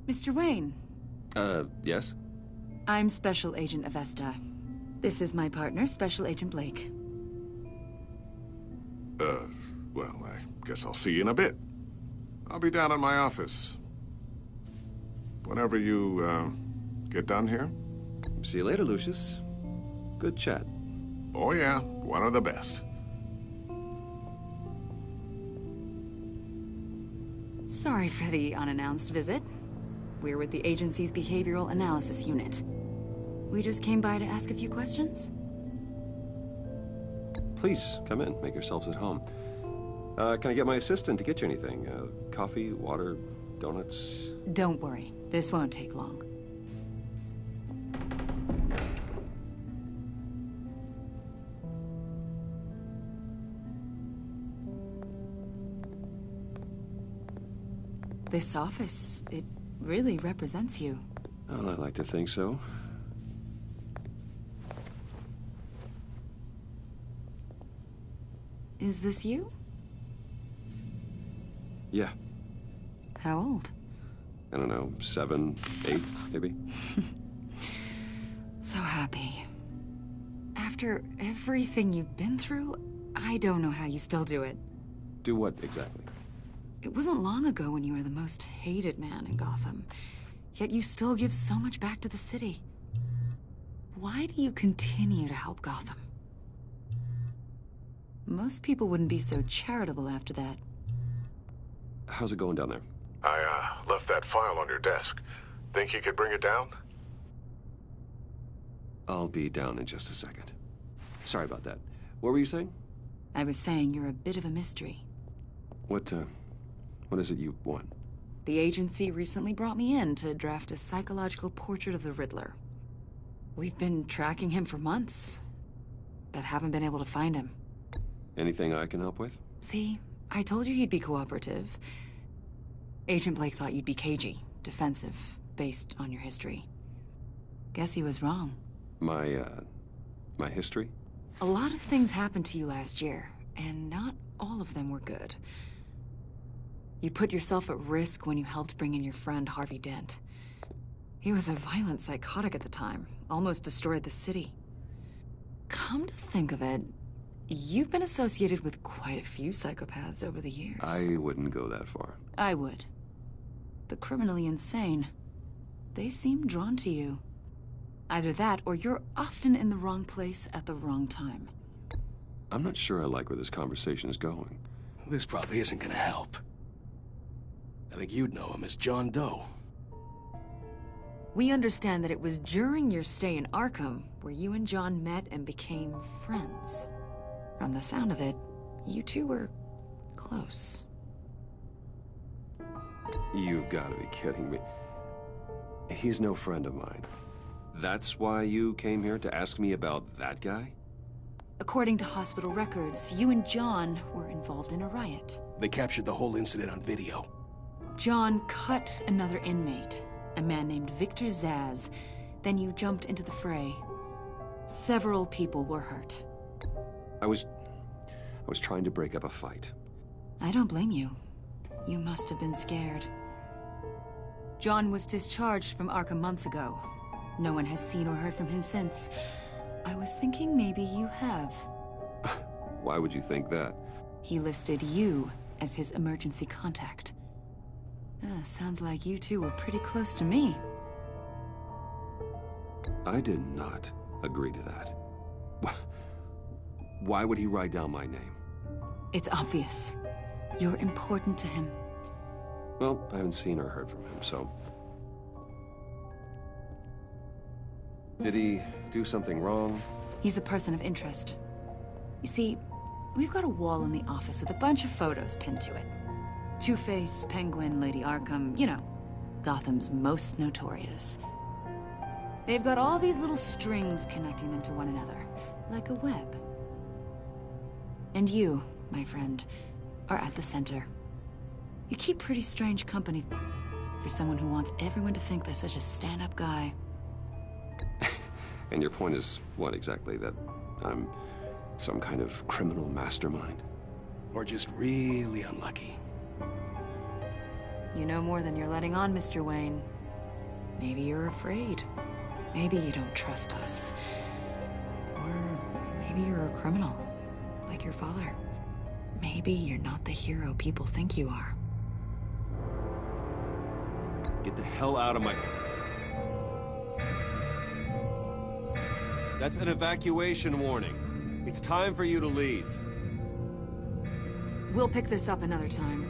Mr. Wayne. Yes? I'm Special Agent Avesta. This is my partner, Special Agent Blake. Well, I guess I'll see you in a bit. I'll be down in my office. Whenever you, get done here. See you later, Lucius. Good chat. Oh yeah, one of the best. Sorry for the unannounced visit. We're with the agency's Behavioral Analysis Unit. We just came by to ask a few questions. Please, come in. Make yourselves at home. Can I get my assistant to get you anything? Coffee, water, donuts? Don't worry. This won't take long. This office, it really represents you. Well, I like to think so. Is this you? Yeah. How old? I don't know, 7, 8, maybe? So happy. After everything you've been through, I don't know how you still do it. Do what exactly? It wasn't long ago when you were the most hated man in Gotham. Yet you still give so much back to the city. Why do you continue to help Gotham? Most people wouldn't be so charitable after that. How's it going down there? I, left that file on your desk. Think you could bring it down? I'll be down in just a second. Sorry about that. What were you saying? I was saying you're a bit of a mystery. What is it you want? The agency recently brought me in to draft a psychological portrait of the Riddler. We've been tracking him for months, but haven't been able to find him. Anything I can help with? See, I told you he'd be cooperative. Agent Blake thought you'd be cagey, defensive, based on your history. Guess he was wrong. My history? A lot of things happened to you last year, and not all of them were good. You put yourself at risk when you helped bring in your friend Harvey Dent. He was a violent psychotic at the time, almost destroyed the city. Come to think of it, you've been associated with quite a few psychopaths over the years. I wouldn't go that far. I would. The criminally insane. They seem drawn to you. Either that, or you're often in the wrong place at the wrong time. I'm not sure I like where this conversation is going. This probably isn't gonna help. I think you'd know him as John Doe. We understand that it was during your stay in Arkham where you and John met and became friends. From the sound of it, you two were close. You've got to be kidding me. He's no friend of mine. That's why you came here to ask me about that guy? According to hospital records, you and John were involved in a riot. They captured the whole incident on video. John cut another inmate, a man named Victor Zsasz. Then you jumped into the fray. Several people were hurt. I was trying to break up a fight. I don't blame you. You must have been scared. John was discharged from Arkham months ago. No one has seen or heard from him since. I was thinking maybe you have. Why would you think that? He listed you as his emergency contact. Sounds like you two were pretty close to me. I did not agree to that. Why would he write down my name? It's obvious. You're important to him. Well, I haven't seen or heard from him, so... Did he do something wrong? He's a person of interest. You see, we've got a wall in the office with a bunch of photos pinned to it. Two-Face, Penguin, Lady Arkham, you know, Gotham's most notorious. They've got all these little strings connecting them to one another, like a web. And you, my friend, are at the center. You keep pretty strange company for someone who wants everyone to think they're such a stand-up guy. And your point is what exactly? That I'm some kind of criminal mastermind? Or just really unlucky. You know more than you're letting on, Mr. Wayne. maybe you're afraid. Maybe you don't trust us. Or maybe you're a criminal, like your father. Maybe you're not the hero people think you are. Get the hell out of my... That's an evacuation warning. It's time for you to leave. We'll pick this up another time.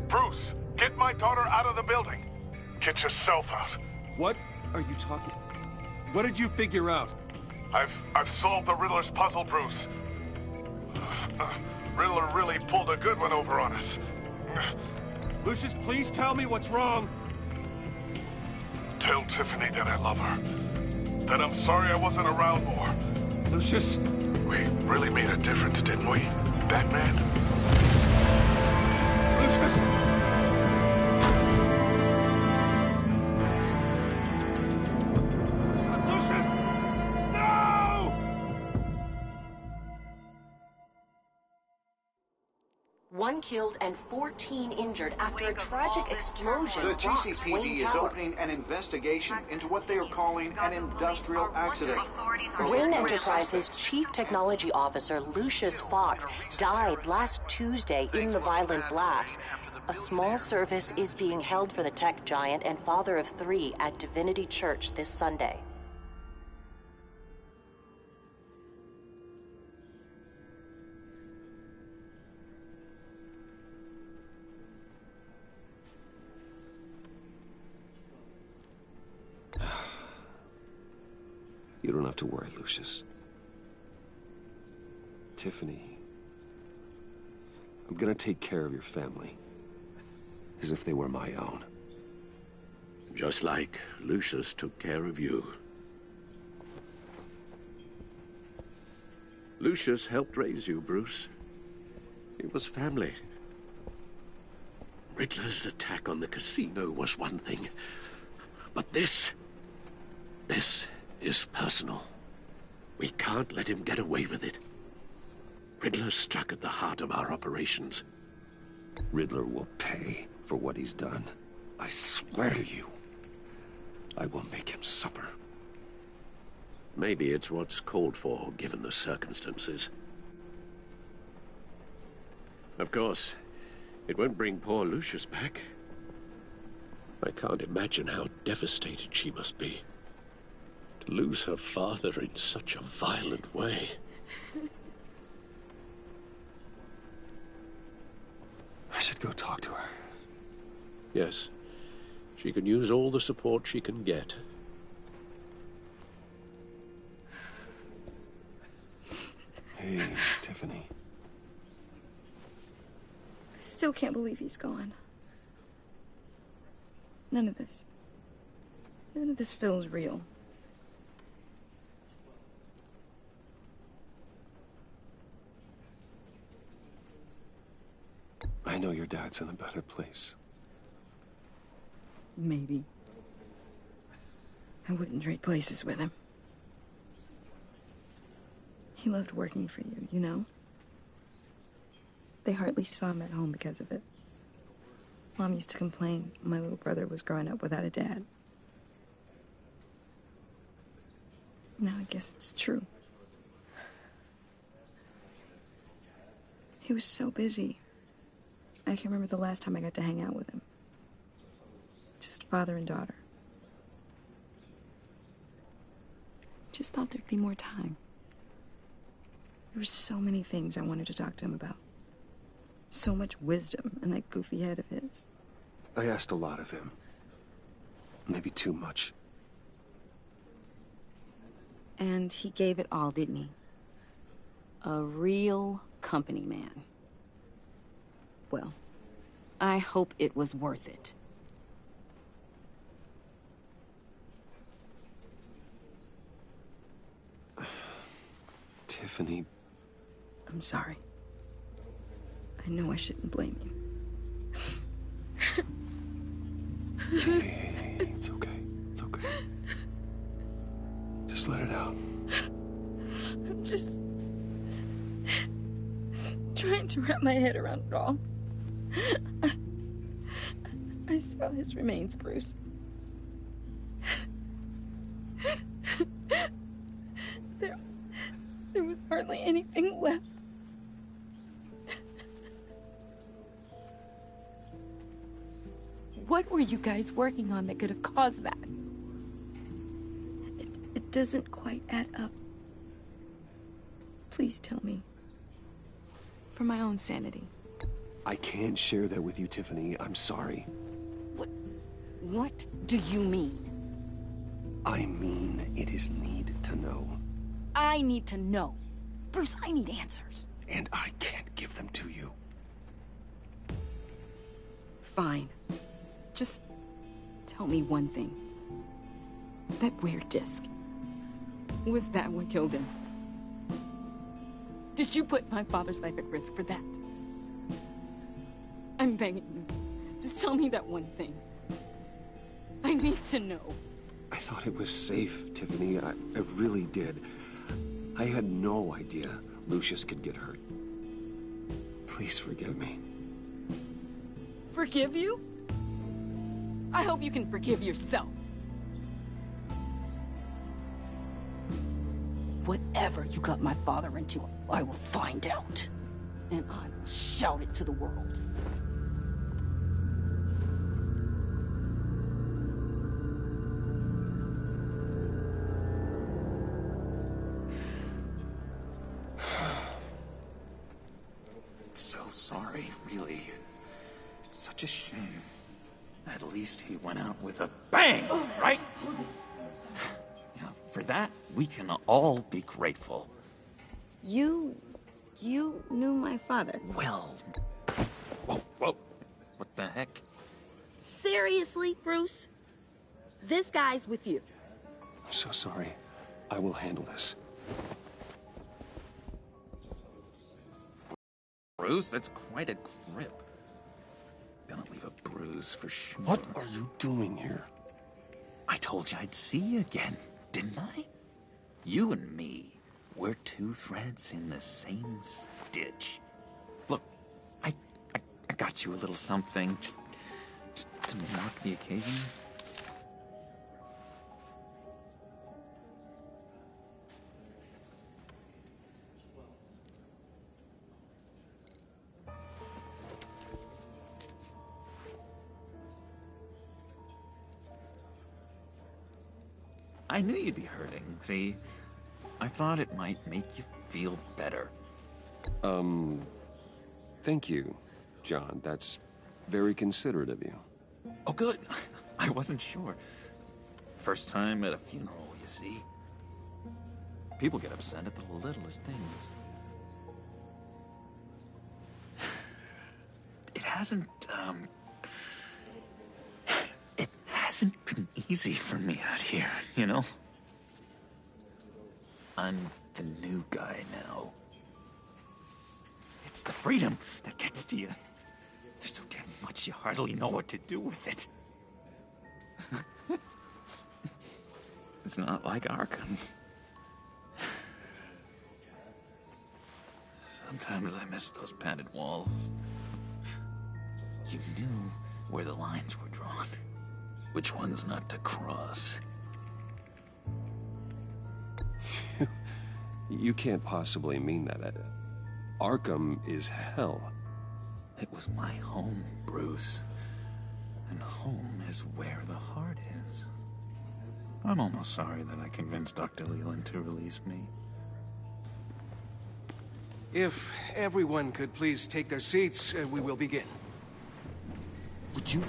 Bruce, get my daughter out of the building. Get yourself out. What are you talking... What did you figure out? I've solved the Riddler's puzzle, Bruce. Riddler really pulled a good one over on us. Lucius, please tell me what's wrong. Tell Tiffany that I love her. That I'm sorry I wasn't around more. Lucius? We really made a difference, didn't we, Batman? Lucius! Lucius! No! One killed and 14 injured after a tragic explosion The rocks Wayne GCPD is Tower. opening an investigation into what they are calling an industrial accident. Wayne Enterprises Chief Technology Officer Lucius Fox died last Tuesday in the violent blast. A small service is being held for the tech giant and father of 3 at Divinity Church this Sunday. You don't have to worry, Lucius. Tiffany, I'm gonna take care of your family. As if they were my own. Just like Lucius took care of you. Lucius helped raise you, Bruce. It was family. Riddler's attack on the casino was one thing. But this is personal. We can't let him get away with it. Riddler struck at the heart of our operations. Riddler will pay for what he's done. I swear to you, I will make him suffer. Maybe it's what's called for, given the circumstances. Of course, it won't bring poor Lucius back. I can't imagine how devastated she must be. To lose her father in such a violent way. I should go talk to her. Yes, she can use all the support she can get. Hey, Tiffany. I still can't believe he's gone. None of this feels real. I know your dad's in a better place. Maybe. I wouldn't trade places with him. He loved working for you, you know? They hardly saw him at home because of it. Mom used to complain my little brother was growing up without a dad. Now I guess it's true. He was so busy. I can't remember the last time I got to hang out with him. Just father and daughter. Just thought there'd be more time. There were so many things I wanted to talk to him about. So much wisdom in that goofy head of his. I asked a lot of him. Maybe too much. And he gave it all, didn't he? A real company man. Well, I hope it was worth it. Tiffany. I'm sorry. I know I shouldn't blame you. Hey, it's okay. It's okay. Just let it out. I'm just... wrap my head around it all. I saw his remains, Bruce. There was hardly anything left. What were you guys working on that could have caused that? It doesn't quite add up. Please tell me. For my own sanity. I can't share that with you, Tiffany. I'm sorry. What do you mean? I mean, it is need to know. I need to know. Bruce, I need answers. And I can't give them to you. Fine. Just tell me one thing. That weird disc. Was that what killed him? Did you put my father's life at risk for that? I'm begging you. Just tell me that one thing. I need to know. I thought it was safe, Tiffany. I really did. I had no idea Lucius could get hurt. Please forgive me. Forgive you? I hope you can forgive yourself. Whatever you got my father into, I will find out. And I will shout it to the world. So sorry, really. It's such a shame. At least he went out with a bang, right? Yeah, for that, we can all be grateful. You knew my father. Well... Whoa. What the heck? Seriously, Bruce? This guy's with you. I'm so sorry. I will handle this. Bruce, that's quite a grip. Gonna leave a bruise for sure. What are you doing here? I told you I'd see you again, didn't I? You and me, we're two threads in the same stitch. Look, I got you a little something, just to mark the occasion. I knew you'd be hurting, see? I thought it might make you feel better. Thank you, John. That's very considerate of you. Oh, good. I wasn't sure. First time at a funeral, you see? People get upset at the littlest things. It hasn't been easy for me out here, you know? I'm the new guy now. It's the freedom that gets to you. There's so damn much you hardly know what to do with it. It's not like Arkham. Sometimes I miss those padded walls. You knew where the lines were drawn. Which ones not to cross. You can't possibly mean that. Arkham is hell. It was my home, Bruce. And home is where the heart is. I'm almost sorry that I convinced Dr. Leland to release me. If everyone could please take their seats, we will begin. Would you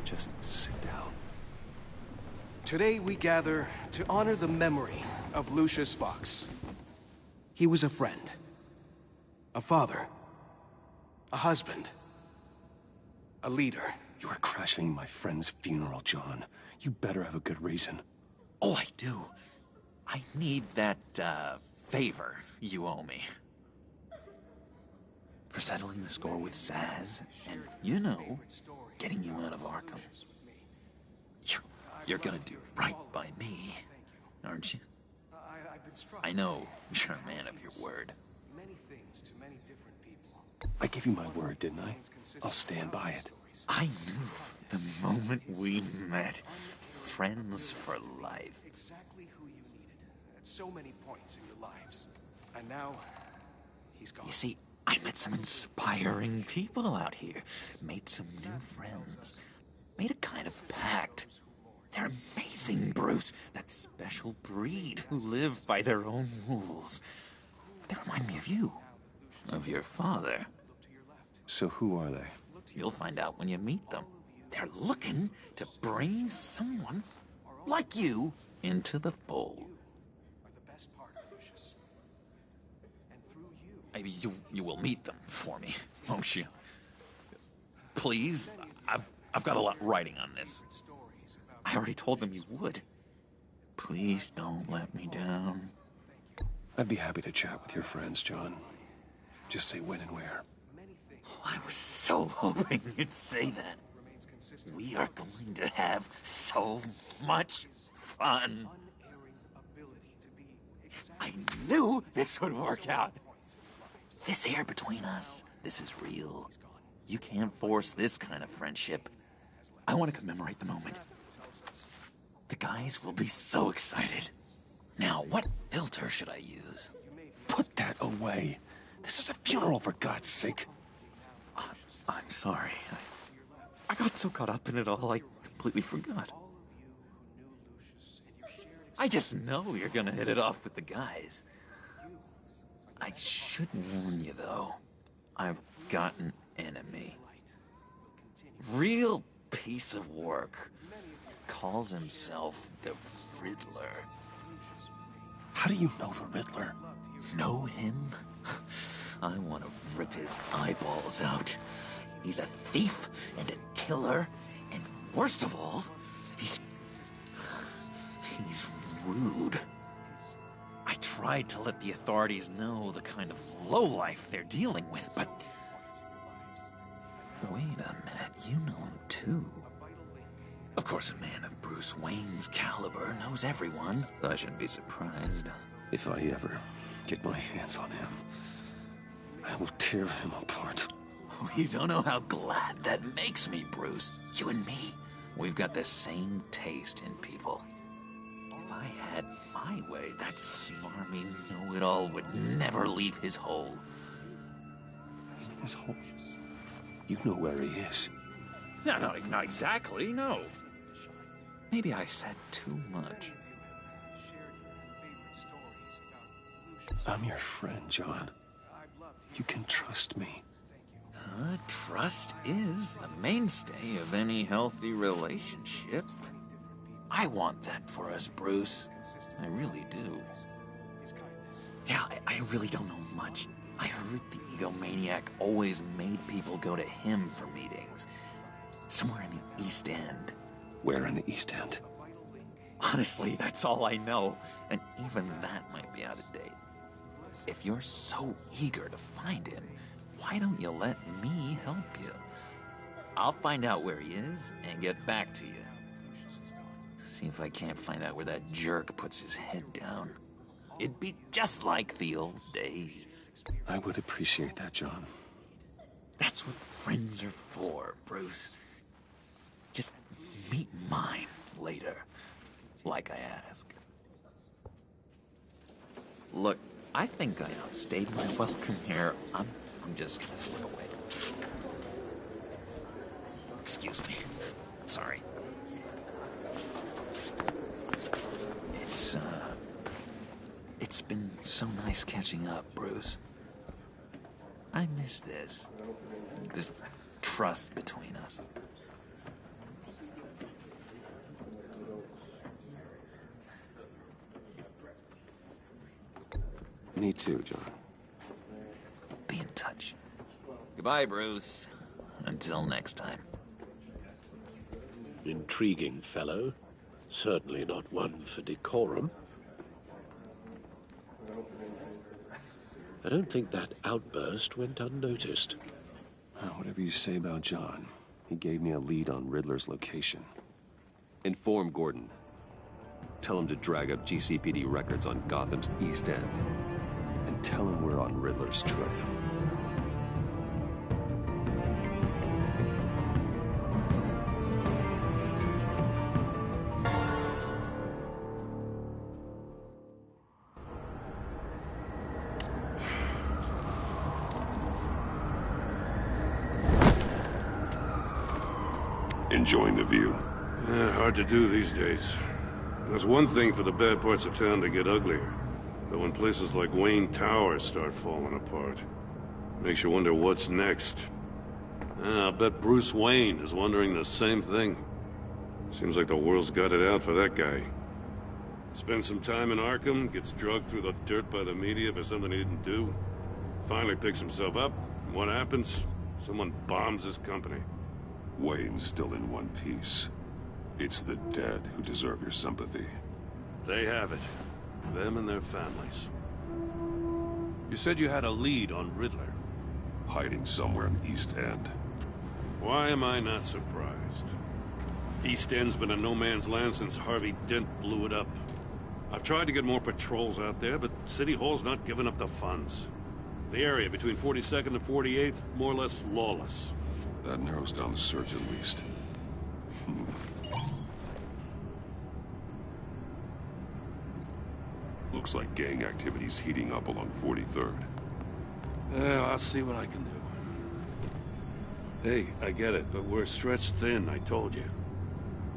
just sit down? Today we gather to honor the memory of Lucius Fox. He was a friend, a father, a husband, a leader. You are crashing my friend's funeral, John. You better have a good reason. Oh, I do. I need that, favor you owe me. For settling the score with Zaz, and, you know, getting you out of Arkham. You're gonna do right by me, aren't you? I know you're a man of your word. Many things to many different people. I gave you my word, didn't I? I'll stand by it. I knew the moment we met. Friends for life. Exactly who you needed at so many points in your lives. And now, he's gone. You see, I met some inspiring people out here. Made some new friends. Made a kind of pact. They're amazing, Bruce. That special breed who live by their own rules. They remind me of you. Of your father. So who are they? You'll find out when you meet them. They're looking to bring someone like you into the fold. Maybe you will meet them for me, won't you? Please? I've got a lot writing on this. I already told them you would. Please don't let me down. I'd be happy to chat with your friends, John. Just say when and where. I was so hoping you'd say that. We are going to have so much fun. I knew this would work out. This here between us, this is real. You can't force this kind of friendship. I want to commemorate the moment. The guys will be so excited. Now, what filter should I use? Put that away. This is a funeral, for God's sake. I'm sorry. I got so caught up in it all, I completely forgot. I just know you're gonna hit it off with the guys. I should warn you, though. I've got an enemy. Real piece of work. Calls himself the Riddler. How do you know the Riddler? Know him? I want to rip his eyeballs out. He's a thief and a killer, and worst of all, he's rude. I tried to let the authorities know the kind of lowlife they're dealing with, but... Wait a minute, you know him too. Of course, a man of Bruce Wayne's caliber knows everyone, so I shouldn't be surprised. If I ever get my hands on him, I will tear him apart. You don't know how glad that makes me, Bruce. You and me, we've got the same taste in people. If I had my way, that smarmy know-it-all would never leave his hole. His hole? You know where he is. No, not exactly, no. Maybe I said too much. I'm your friend, John. You can trust me. Trust is the mainstay of any healthy relationship. I want that for us, Bruce. I really do. Yeah, I really don't know much. I heard the egomaniac always made people go to him for meetings. Somewhere in the East End. Where in the East End? Honestly, that's all I know. And even that might be out of date. If you're so eager to find him, why don't you let me help you? I'll find out where he is and get back to you. See if I can't find out where that jerk puts his head down. It'd be just like the old days. I would appreciate that, John. That's what friends are for, Bruce. Just meet mine later, like I asked. Look, I think I outstayed my welcome here. I'm just gonna slip away. Excuse me. Sorry. It's been so nice catching up, Bruce. I miss this trust between us. Me too, John. Be in touch. Goodbye, Bruce. Until next time. Intriguing fellow. Certainly not one for decorum. I don't think that outburst went unnoticed. Whatever you say about John, he gave me a lead on Riddler's location. Inform Gordon. Tell him to drag up GCPD records on Gotham's East End. And tell him we're on Riddler's trail. Enjoying the view? Yeah, hard to do these days. There's one thing for the bad parts of town to get uglier. But when places like Wayne Tower start falling apart, makes you wonder what's next. I'll bet Bruce Wayne is wondering the same thing. Seems like the world's got it out for that guy. Spends some time in Arkham, gets drugged through the dirt by the media for something he didn't do. Finally picks himself up, and what happens? Someone bombs his company. Wayne's still in one piece. It's the dead who deserve your sympathy. They have it. Them and their families. You said you had a lead on Riddler. Hiding somewhere in the East End. Why am I not surprised? East End's been a no-man's land since Harvey Dent blew it up. I've tried to get more patrols out there, but City Hall's not giving up the funds. The area between 42nd and 48th, more or less lawless. That narrows down the search at least. Looks like gang activity's heating up along 43rd. Yeah, I'll see what I can do. Hey, I get it, but we're stretched thin, I told you.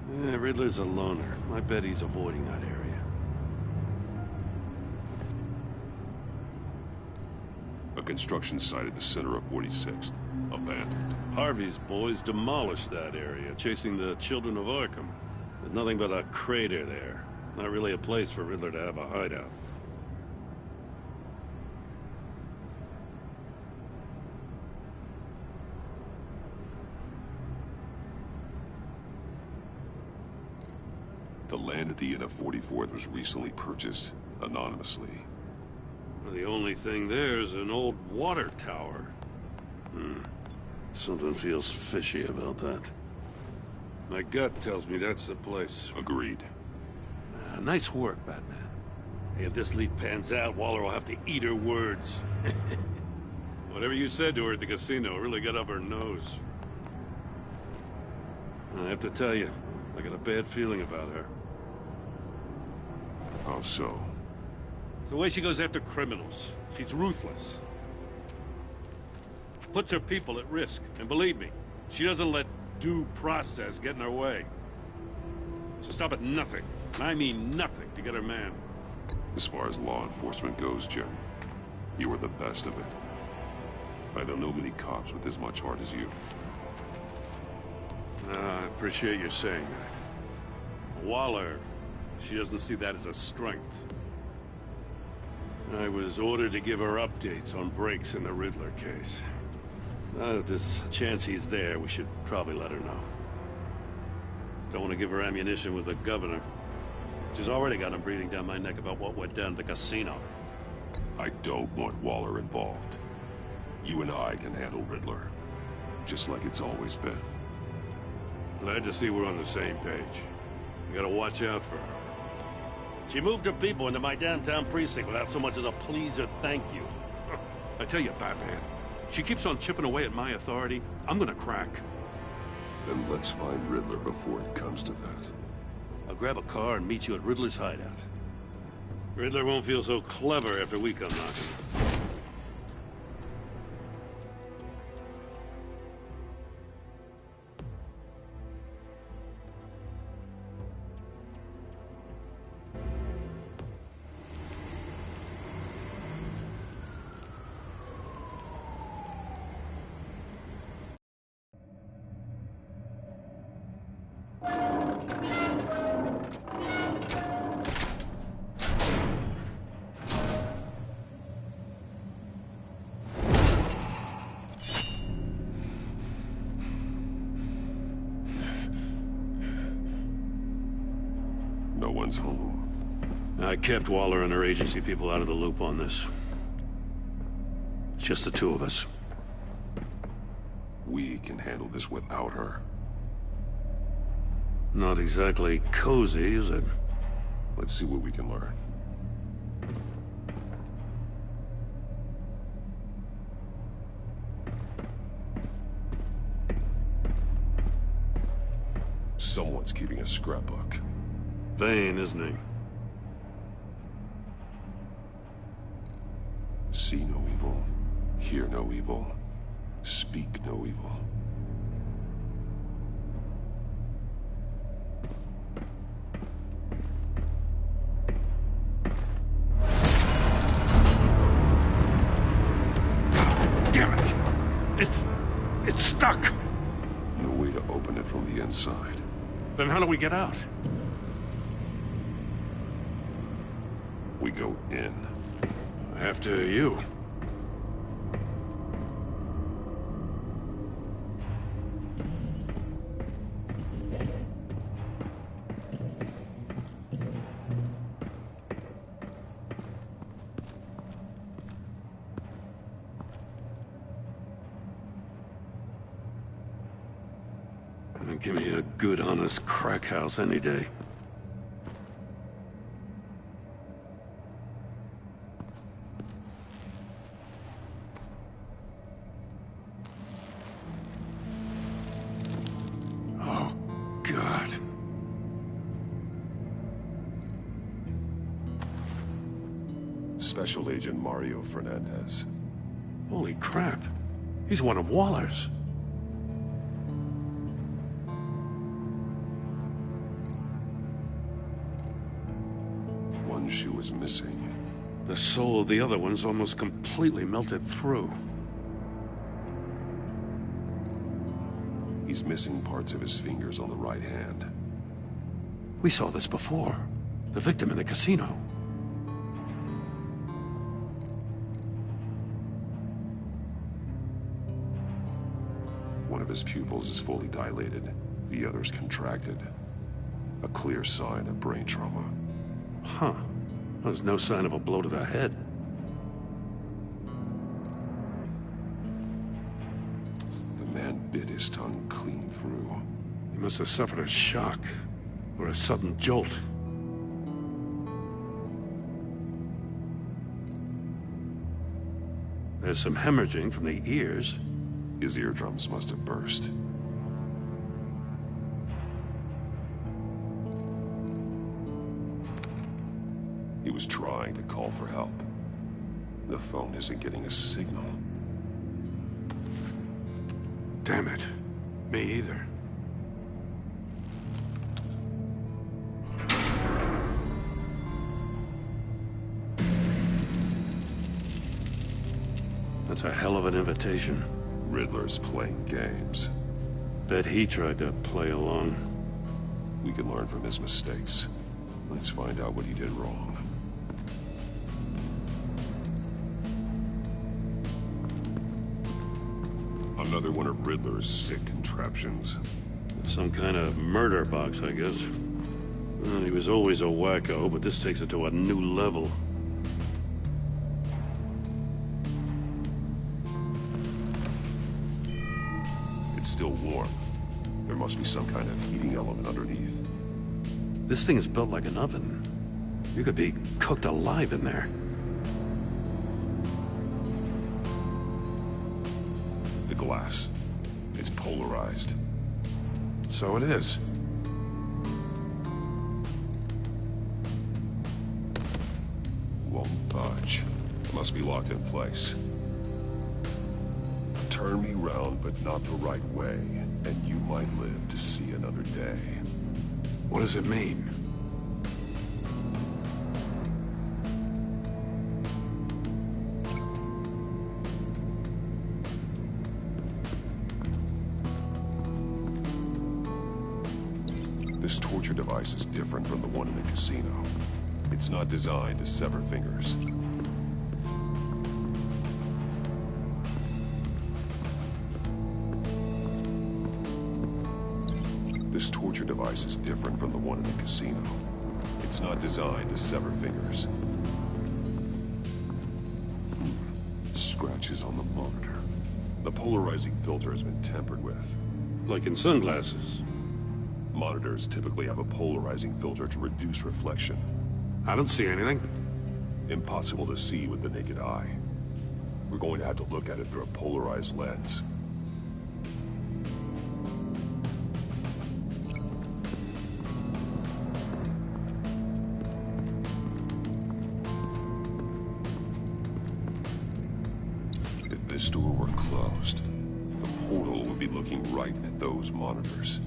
Riddler's a loner. I bet he's avoiding that area. A construction site at the center of 46th. Abandoned. Harvey's boys demolished that area, chasing the children of Arkham. There's nothing but a crater there. Not really a place for Riddler to have a hideout. The land at the end of 44th was recently purchased, anonymously. Well, the only thing there is an old water tower. Something feels fishy about that. My gut tells me that's the place. Agreed. Nice work, Batman. Hey, if this lead pans out, Waller will have to eat her words. Whatever you said to her at the casino really got up her nose. I have to tell you, I got a bad feeling about her. How so? It's the way she goes after criminals. She's ruthless. Puts her people at risk. And believe me, she doesn't let due process get in her way. So stop at nothing. And I mean nothing to get her man. As far as law enforcement goes, Jim, you were the best of it. I don't know many cops with as much heart as you. I appreciate you saying that. Waller, she doesn't see that as a strength. I was ordered to give her updates on breaks in the Riddler case. If there's a chance he's there, we should probably let her know. Don't want to give her ammunition with the governor. She's already got him breathing down my neck about what went down at the casino. I don't want Waller involved. You and I can handle Riddler, just like it's always been. Glad to see we're on the same page. We gotta watch out for her. She moved her people into my downtown precinct without so much as a please or thank you. I tell you, Batman, she keeps on chipping away at my authority, I'm gonna crack. Then let's find Riddler before it comes to that. I'll grab a car and meet you at Riddler's hideout. Riddler won't feel so clever after we come knocking. No one's home. I kept Waller and her agency people out of the loop on this. It's just the two of us. We can handle this without her. Not exactly cozy, is it? Let's see what we can learn. Someone's keeping a scrapbook. Vain, isn't he? See no evil, hear no evil, speak no evil. stuck! No way to open it from the inside. Then how do we get out? We go in. After you. Give me a good, honest crack house any day. Oh, God. Special Agent Mario Fernandez. Holy crap. He's one of Waller's. One shoe is missing. The sole of the other one's almost completely melted through. He's missing parts of his fingers on the right hand. We saw this before. The victim in the casino. One of his pupils is fully dilated. The other's contracted. A clear sign of brain trauma. Huh. There's no sign of a blow to the head. The man bit his tongue clean through. He must have suffered a shock, or a sudden jolt. There's some hemorrhaging from the ears. His eardrums must have burst. He was trying to call for help. The phone isn't getting a signal. Damn it. Me either. That's a hell of an invitation. Riddler's playing games. Bet he tried to play along. We can learn from his mistakes. Let's find out what he did wrong. Another one of Riddler's sick contraptions. Some kind of murder box, I guess. Well, he was always a wacko, but this takes it to a new level. It's still warm. There must be some kind of heating element underneath. This thing is built like an oven. You could be cooked alive in there. The glass. It's polarized. So it is. Won't budge. Must be locked in place. Turn me round, but not the right way, and you might live to see another day. What does it mean? This torture device is different from the one in the casino. It's not designed to sever fingers. This torture device is different from the one in the casino. It's not designed to sever fingers. Scratches on the monitor. The polarizing filter has been tampered with. Like in sunglasses. Monitors typically have a polarizing filter to reduce reflection. I don't see anything. Impossible to see with the naked eye. We're going to have to look at it through a polarized lens. If this door were closed, the portal would be looking right at those monitors.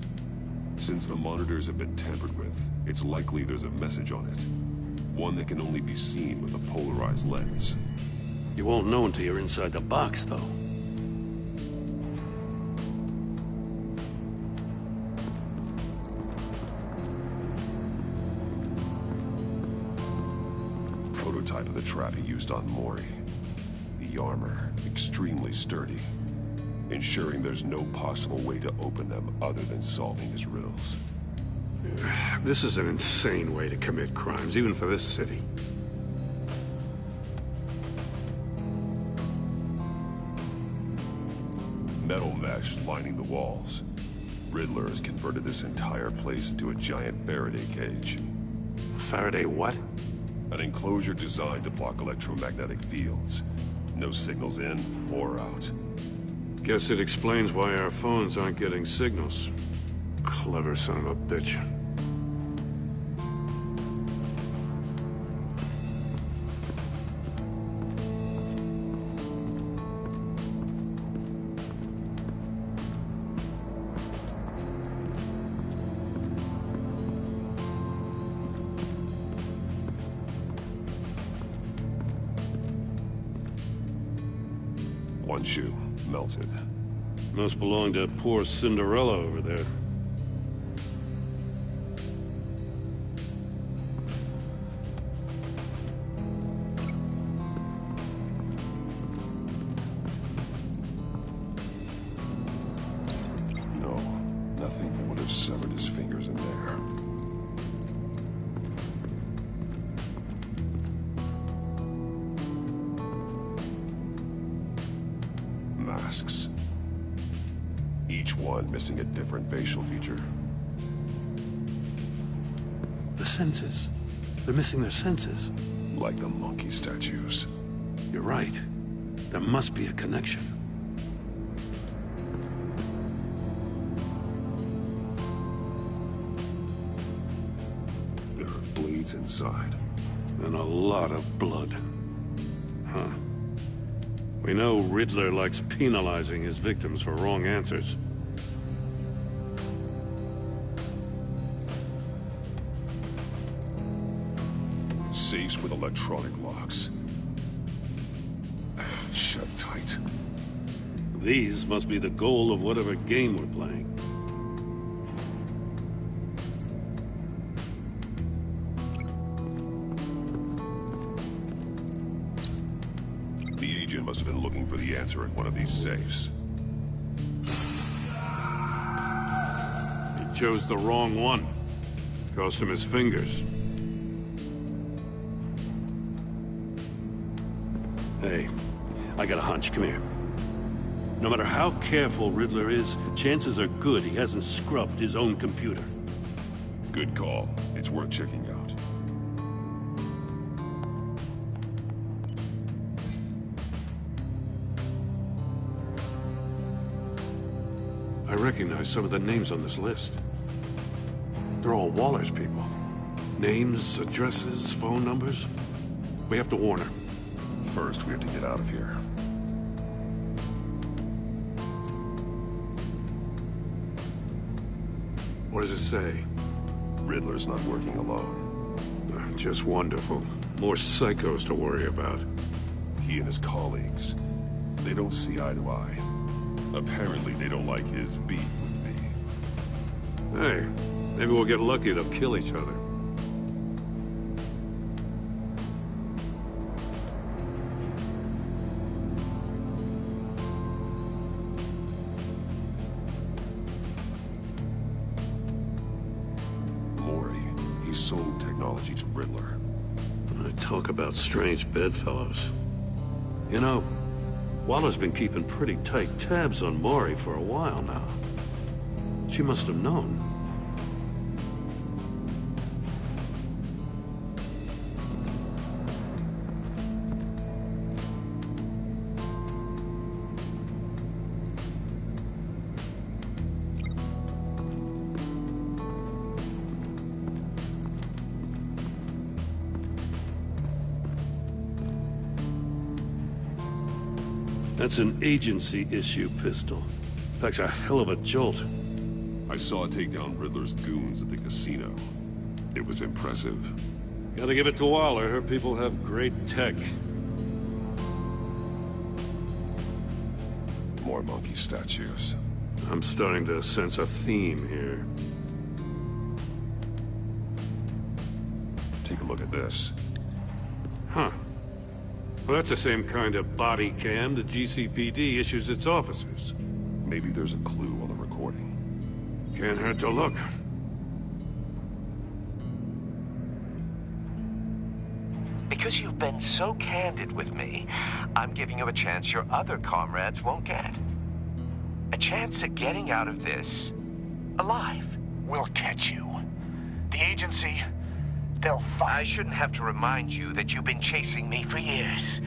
Since the monitors have been tampered with, it's likely there's a message on it. One that can only be seen with a polarized lens. You won't know until you're inside the box, though. prototype of the trap he used on Mori. The armor, extremely sturdy, ensuring there's no possible way to open them other than solving his riddles. This is an insane way to commit crimes, even for this city. Metal mesh lining the walls. Riddler has converted this entire place into a giant Faraday cage. Faraday what? An enclosure designed to block electromagnetic fields. No signals in or out. Guess it explains why our phones aren't getting signals. Clever son of a bitch. One shoe, melted. Must belong to poor Cinderella over there. No, nothing that would have severed his fingers in there. Masks. Each one missing a different facial feature. The senses. They're missing their senses. Like the monkey statues. You're right. There must be a connection. There are blades inside. And a lot of blood. Huh. We know Riddler likes penalizing his victims for wrong answers. Safes with electronic locks. Shut tight. These must be the goal of whatever game we're playing. The agent must have been looking for the answer at one of these safes. He chose the wrong one. Cost him his fingers. Hey, I got a hunch. Come here. No matter how careful Riddler is, chances are good he hasn't scrubbed his own computer. Good call. It's worth checking out. I recognize some of the names on this list. They're all Waller's people. Names, addresses, phone numbers. We have to warn her. First, we have to get out of here. What does it say? Riddler's not working alone. Just wonderful. More psychos to worry about. He and his colleagues, they don't see eye to eye. Apparently, they don't like his beef with me. Hey, maybe we'll get lucky they'll kill each other. Mori, he sold technology to Riddler. Talk about strange bedfellows. You know, Waller's been keeping pretty tight tabs on Mori for a while now. She must have known. That's an agency-issue pistol. Packs a hell of a jolt. I saw it take down Riddler's goons at the casino. It was impressive. Gotta give it to Waller. Her people have great tech. More monkey statues. I'm starting to sense a theme here. Take a look at this. Huh. Well, that's the same kind of body cam the GCPD issues its officers. Maybe there's a clue on the recording. Can't hurt to look. Because you've been so candid with me, I'm giving you a chance your other comrades won't get. A chance at getting out of this alive. We'll catch you. The agency, they'll find... I shouldn't have to remind you that you've been chasing me for years.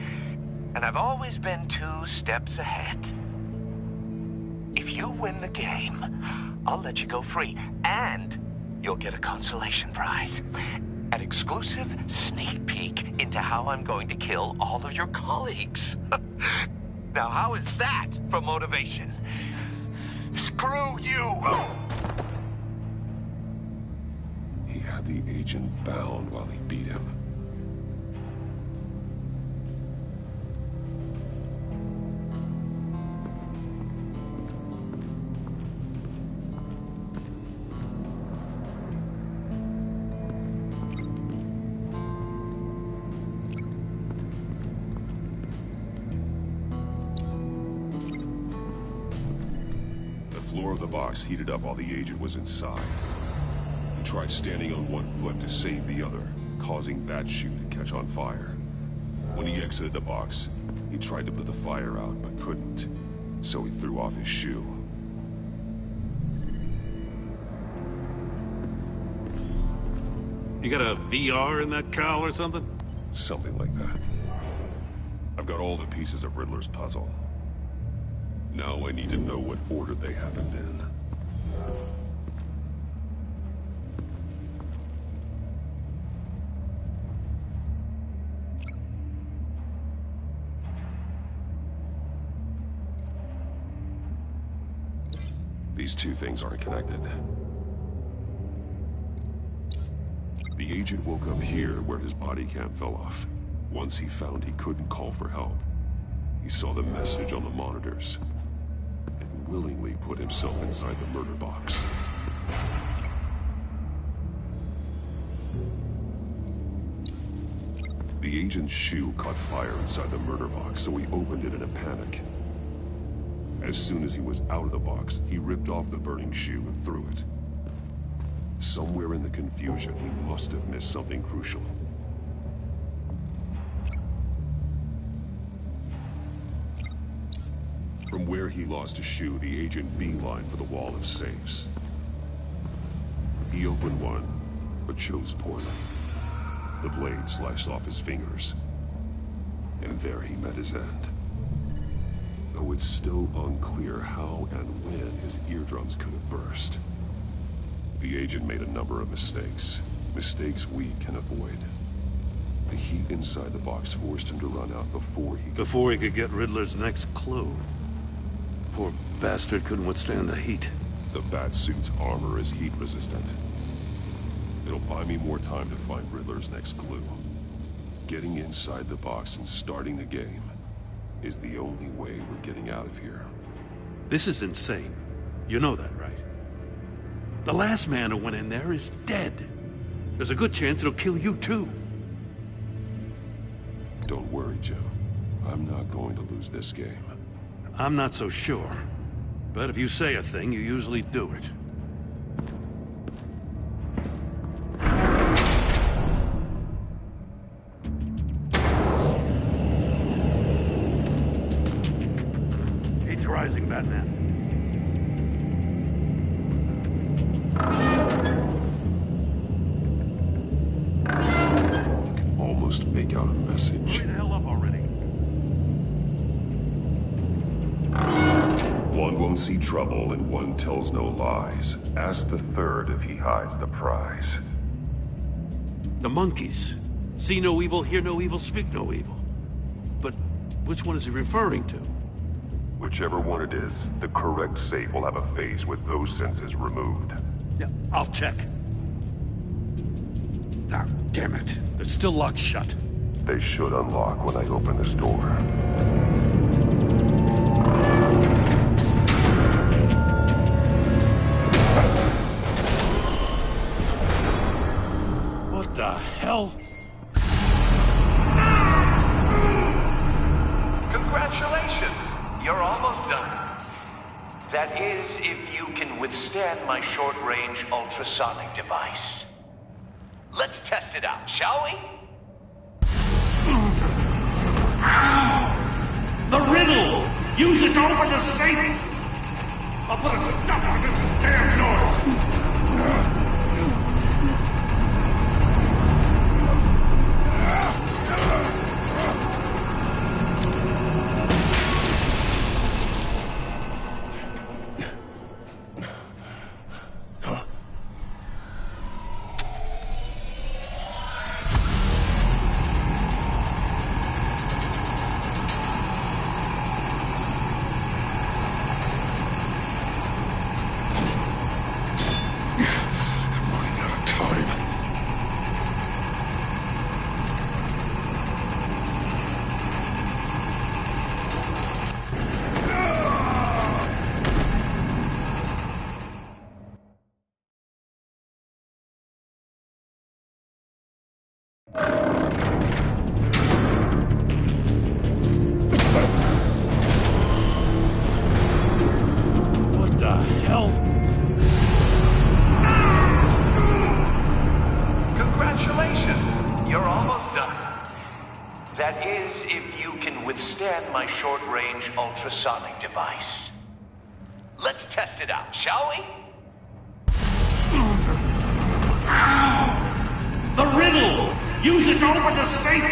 And I've always been 2 steps ahead. If you win the game, I'll let you go free. And you'll get a consolation prize. An exclusive sneak peek into how I'm going to kill all of your colleagues. Now, how is that for motivation? Screw you! He had the agent bound while he beat him. The floor of the box heated up while the agent was inside. He tried standing on one foot to save the other, causing that shoe to catch on fire. When he exited the box, he tried to put the fire out, but couldn't, so he threw off his shoe. You got a VR in that cowl or something? Something like that. I've got all the pieces of Riddler's puzzle. Now I need to know what order they happened in. These 2 things aren't connected. The agent woke up here where his body cam fell off. Once he found he couldn't call for help, he saw the message on the monitors and willingly put himself inside the murder box. The agent's shoe caught fire inside the murder box, so he opened it in a panic. As soon as he was out of the box, he ripped off the burning shoe and threw it. Somewhere in the confusion, he must have missed something crucial. From where he lost his shoe, the agent beelined for the wall of safes. He opened one, but chose poorly. The blade slashed off his fingers. And there he met his end. Though it's still unclear how and when his eardrums could have burst. The agent made a number of mistakes. Mistakes we can avoid. The heat inside the box forced him to run out before he could get Riddler's next clue. Poor bastard couldn't withstand the heat. The Batsuit's armor is heat resistant. It'll buy me more time to find Riddler's next clue. Getting inside the box and starting the game is the only way we're getting out of here. This is insane. You know that, right? The last man who went in there is dead. There's a good chance it'll kill you too. Don't worry, Jim. I'm not going to lose this game. I'm not so sure. But if you say a thing, you usually do it. Heat's rising, Batman. You can almost make out a message. Hurry the hell up already. One won't see trouble and one tells no lies. Ask the third if he hides the prize. The monkeys. See no evil, hear no evil, speak no evil. But which one is he referring to? Whichever one it is, the correct safe will have a face with those senses removed. Yeah, I'll check. Ah, damn it. They're still locked shut. They should unlock when I open this door. What the hell? That is, if you can withstand my short-range ultrasonic device. Let's test it out, shall we? The riddle! Use it to open the safe! I'll put a stop to this damn noise! That is, if you can withstand my short-range ultrasonic device. Let's test it out, shall we? The riddle! Use it to open the safe!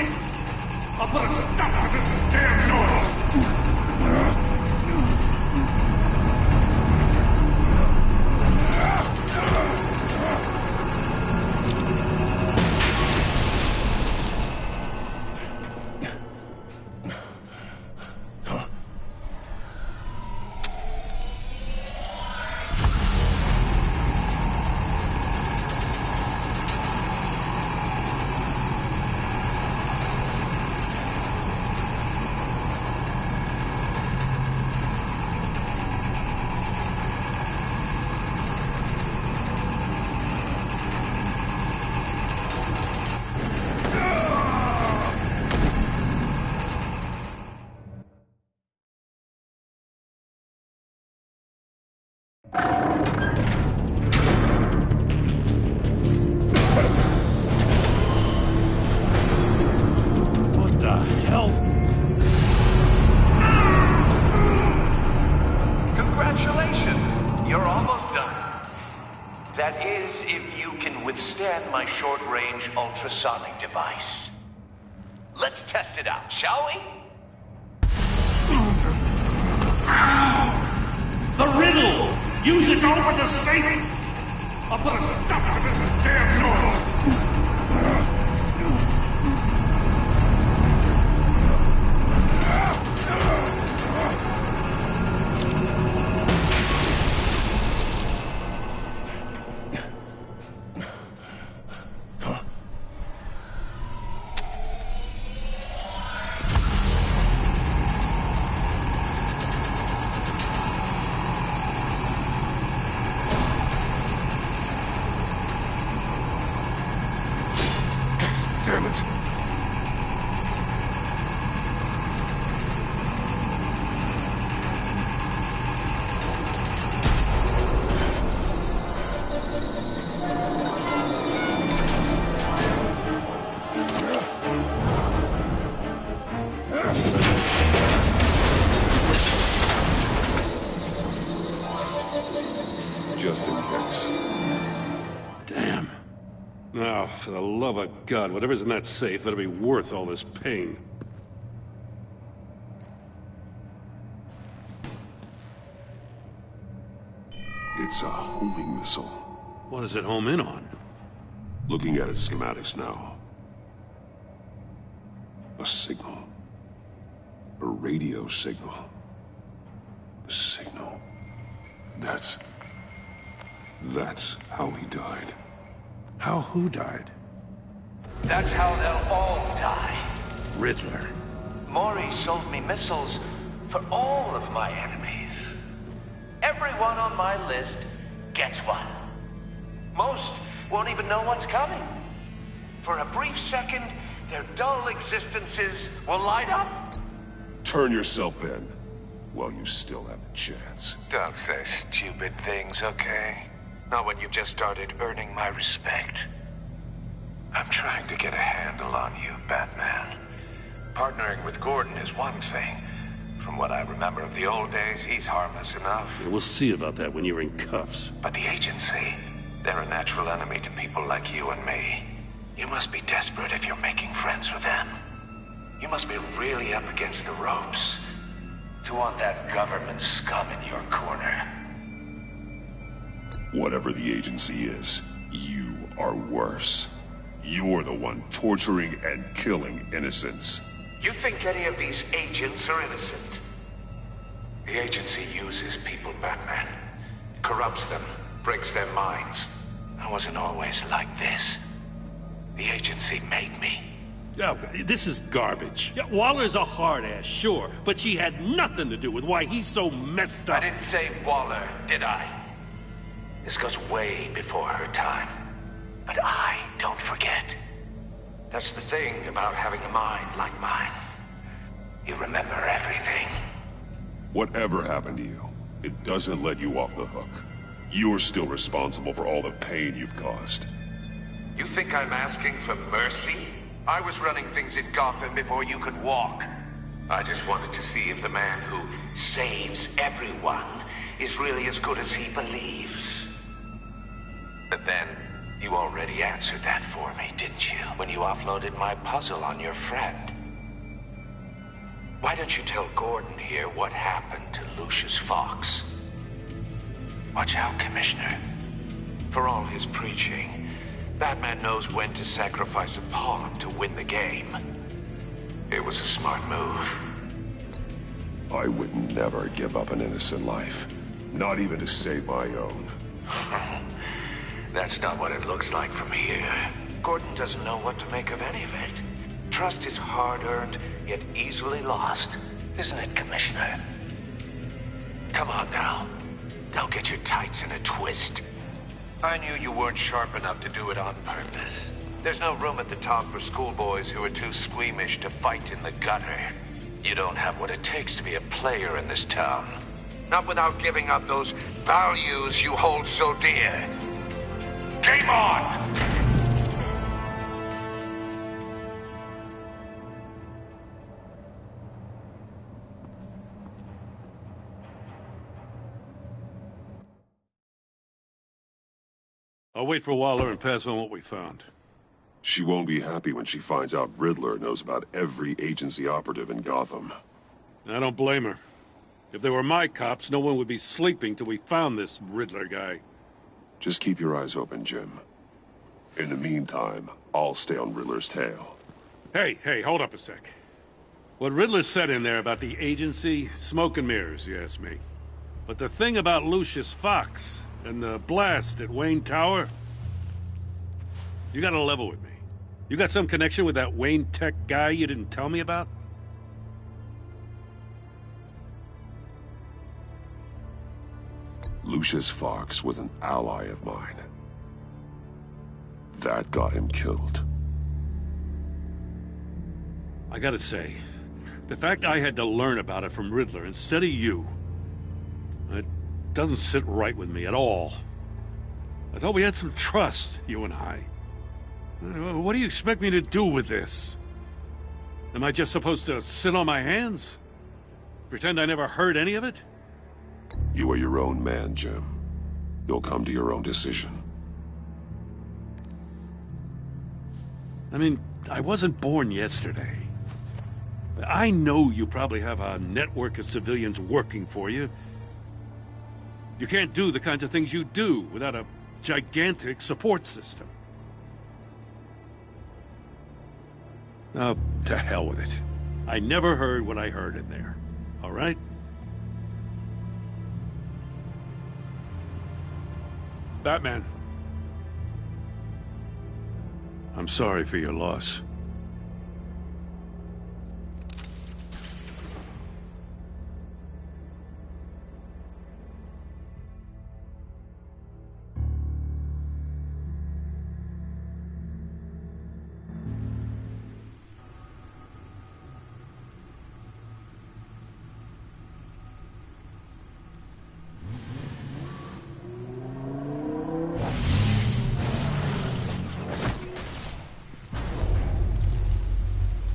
I'll put a stop to this damn noise! That is, if you can withstand my short-range ultrasonic device. Let's test it out, shall we? The riddle! Use it to open the safe! I'll put a stop to this damn noise! Damn it. Just in case. Damn. Oh, for the love of God, whatever's in that safe better be worth all this pain. It's a homing missile. What does it home in on? Looking at its schematics now. A signal. A radio signal. A signal. That's how he died. How who died? That's how they'll all die. Riddler. Maury sold me missiles for all of my enemies. Everyone on my list gets one. Most won't even know what's coming. For a brief second, their dull existences will light up. Turn yourself in. while you still have the chance. Don't say stupid things, okay? Not when you've just started earning my respect. I'm trying to get a handle on you, Batman. Partnering with Gordon is one thing. From what I remember of the old days, he's harmless enough. We'll see about that when you're in cuffs. But the agency, they're a natural enemy to people like you and me. You must be desperate if you're making friends with them. You must be really up against the ropes to want that government scum in your corner. Whatever the agency is, you are worse. You're the one torturing and killing innocents. You think any of these agents are innocent? The agency uses people, Batman. Corrupts them, breaks their minds. I wasn't always like this. The agency made me. Oh, this is garbage. Yeah, Waller's a hard ass, sure, but she had nothing to do with why he's so messed up. I didn't say Waller, did I? This goes way before her time. But I don't forget. That's the thing about having a mind like mine. You remember everything. Whatever happened to you, it doesn't let you off the hook. You're still responsible for all the pain you've caused. You think I'm asking for mercy? I was running things in Gotham before you could walk. I just wanted to see if the man who saves everyone is really as good as he believes. But then, you already answered that for me, didn't you? When you offloaded my puzzle on your friend. Why don't you tell Gordon here what happened to Lucius Fox? Watch out, Commissioner. For all his preaching, Batman knows when to sacrifice a pawn to win the game. It was a smart move. I would never give up an innocent life. Not even to save my own. That's not what it looks like from here. Gordon doesn't know what to make of any of it. Trust is hard-earned, yet easily lost. Isn't it, Commissioner? Come on now. Don't get your tights in a twist. I knew you weren't sharp enough to do it on purpose. There's no room at the top for schoolboys who are too squeamish to fight in the gutter. You don't have what it takes to be a player in this town. Not without giving up those values you hold so dear. Game on! I'll wait for Waller and pass on what we found. She won't be happy when she finds out Riddler knows about every agency operative in Gotham. I don't blame her. If they were my cops, no one would be sleeping till we found this Riddler guy. Just keep your eyes open, Jim. In the meantime, I'll stay on Riddler's tail. Hey, hold up a sec. What Riddler said in there about the agency, smoke and mirrors, you ask me. But the thing about Lucius Fox and the blast at Wayne Tower, you gotta level with me. You got some connection with that Wayne Tech guy you didn't tell me about? Lucius Fox was an ally of mine. That got him killed. I gotta say, the fact I had to learn about it from Riddler instead of you, it doesn't sit right with me at all. I thought we had some trust, you and I. What do you expect me to do with this? Am I just supposed to sit on my hands? Pretend I never heard any of it? You are your own man, Jim. You'll come to your own decision. I mean, I wasn't born yesterday. I know you probably have a network of civilians working for you. You can't do the kinds of things you do without a gigantic support system. Oh, to hell with it. I never heard what I heard in there. All right? Batman. I'm sorry for your loss.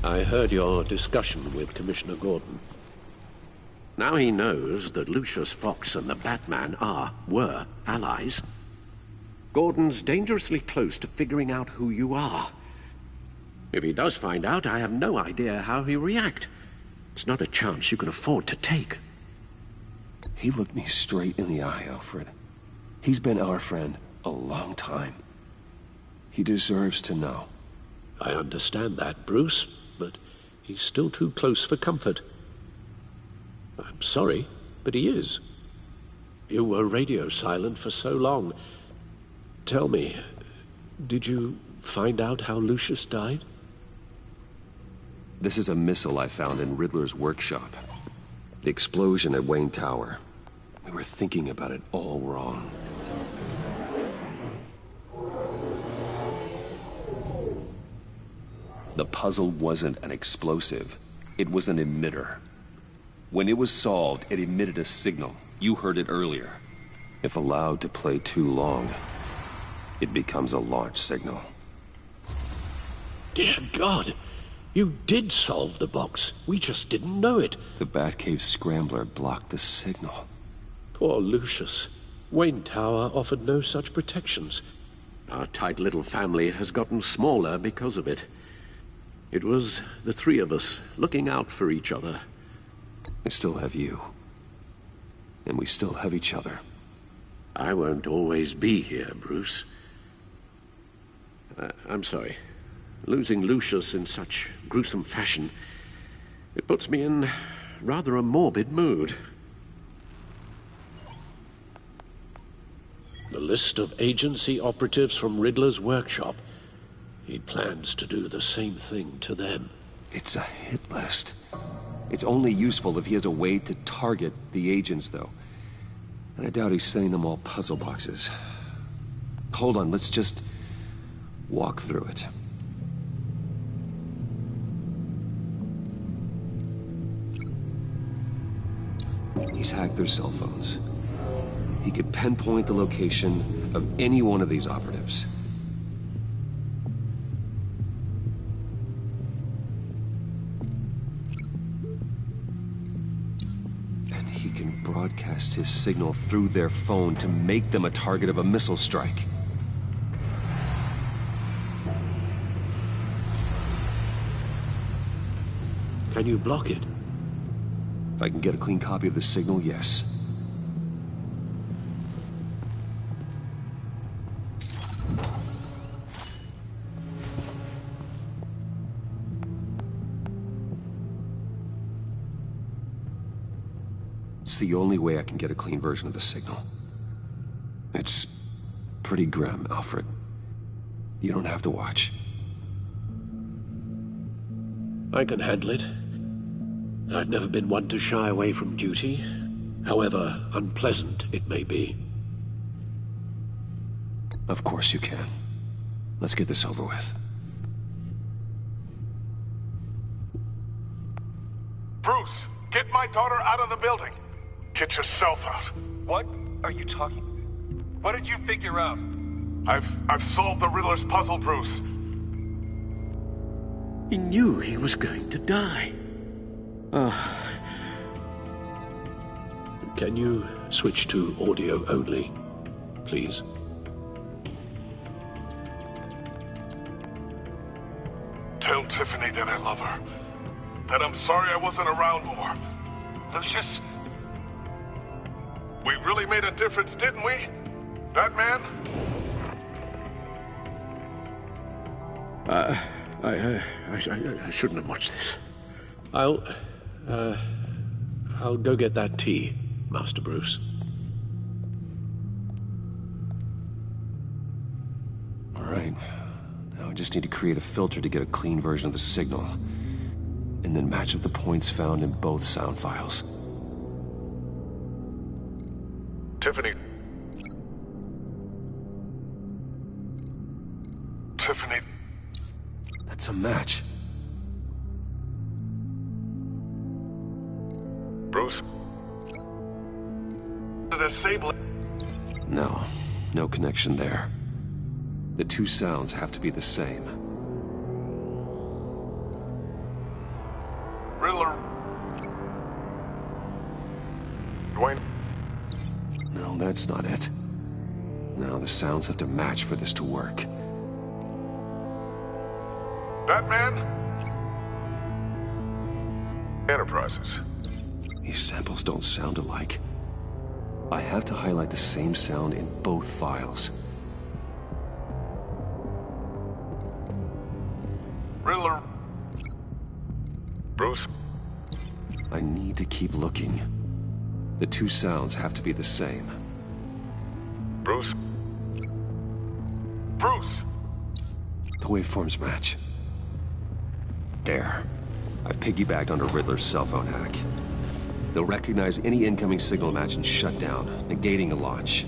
I heard your discussion with Commissioner Gordon. Now he knows that Lucius Fox and the Batman were allies. Gordon's dangerously close to figuring out who you are. If he does find out, I have no idea how he'll react. It's not a chance you can afford to take. He looked me straight in the eye, Alfred. He's been our friend a long time. He deserves to know. I understand that, Bruce, but he's still too close for comfort. I'm sorry, but he is. You were radio silent for so long. Tell me, did you find out how Lucius died? This is a missile I found in Riddler's workshop. The explosion at Wayne Tower. We were thinking about it all wrong. The puzzle wasn't an explosive. It was an emitter. When it was solved, it emitted a signal. You heard it earlier. If allowed to play too long, it becomes a launch signal. Dear God! You did solve the box. We just didn't know it. The Batcave scrambler blocked the signal. Poor Lucius. Wayne Tower offered no such protections. Our tight little family has gotten smaller because of it. It was the three of us looking out for each other. I still have you. And we still have each other. I won't always be here, Bruce. I'm sorry. Losing Lucius in such gruesome fashion, it puts me in rather a morbid mood. The list of agency operatives from Riddler's workshop. He plans to do the same thing to them. It's a hit list. It's only useful if he has a way to target the agents, though. And I doubt he's sending them all puzzle boxes. Hold on, let's just walk through it. He's hacked their cell phones. He could pinpoint the location of any one of these operatives. And he can broadcast his signal through their phone to make them a target of a missile strike. Can you block it? If I can get a clean copy of the signal, yes. It's the only way I can get a clean version of the signal. It's pretty grim, Alfred. You don't have to watch. I can handle it. I've never been one to shy away from duty, however unpleasant it may be. Of course you can. Let's get this over with. Bruce, get my daughter out of the building. Get yourself out. What are you talking? What did you figure out? I've solved the Riddler's puzzle, Bruce. He knew he was going to die. Can you switch to audio only, please? Tell Tiffany that I love her. That I'm sorry I wasn't around more. Lucius, we really made a difference, didn't we? Batman? I shouldn't have watched this. I'll go get that tea, Master Bruce. All right. Now I just need to create a filter to get a clean version of the signal. And then match up the points found in both sound files. Tiffany. Tiffany. That's a match. Bruce. Disable. No connection there. The two sounds have to be the same. That's not it. No, the sounds have to match for this to work. Batman? Enterprises. These samples don't sound alike. I have to highlight the same sound in both files. Riddler. Bruce. I need to keep looking. The two sounds have to be the same. Bruce. Bruce! The waveforms match. There. I've piggybacked onto Riddler's cell phone hack. They'll recognize any incoming signal match and shut down, negating a launch.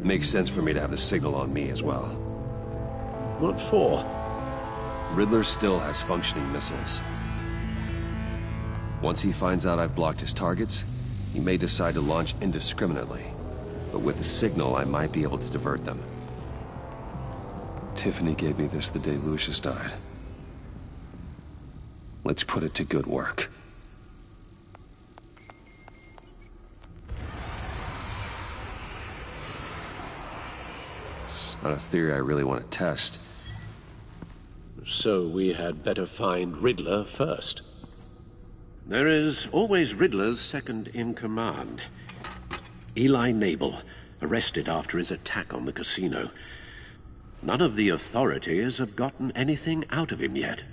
Makes sense for me to have the signal on me as well. What for? Riddler still has functioning missiles. Once he finds out I've blocked his targets, he may decide to launch indiscriminately. But with the signal, I might be able to divert them. Tiffany gave me this the day Lucius died. Let's put it to good work. It's not a theory I really want to test. So we had better find Riddler first. There is always Riddler's second-in-command. Eli Nabel, arrested after his attack on the casino. None of the authorities have gotten anything out of him yet.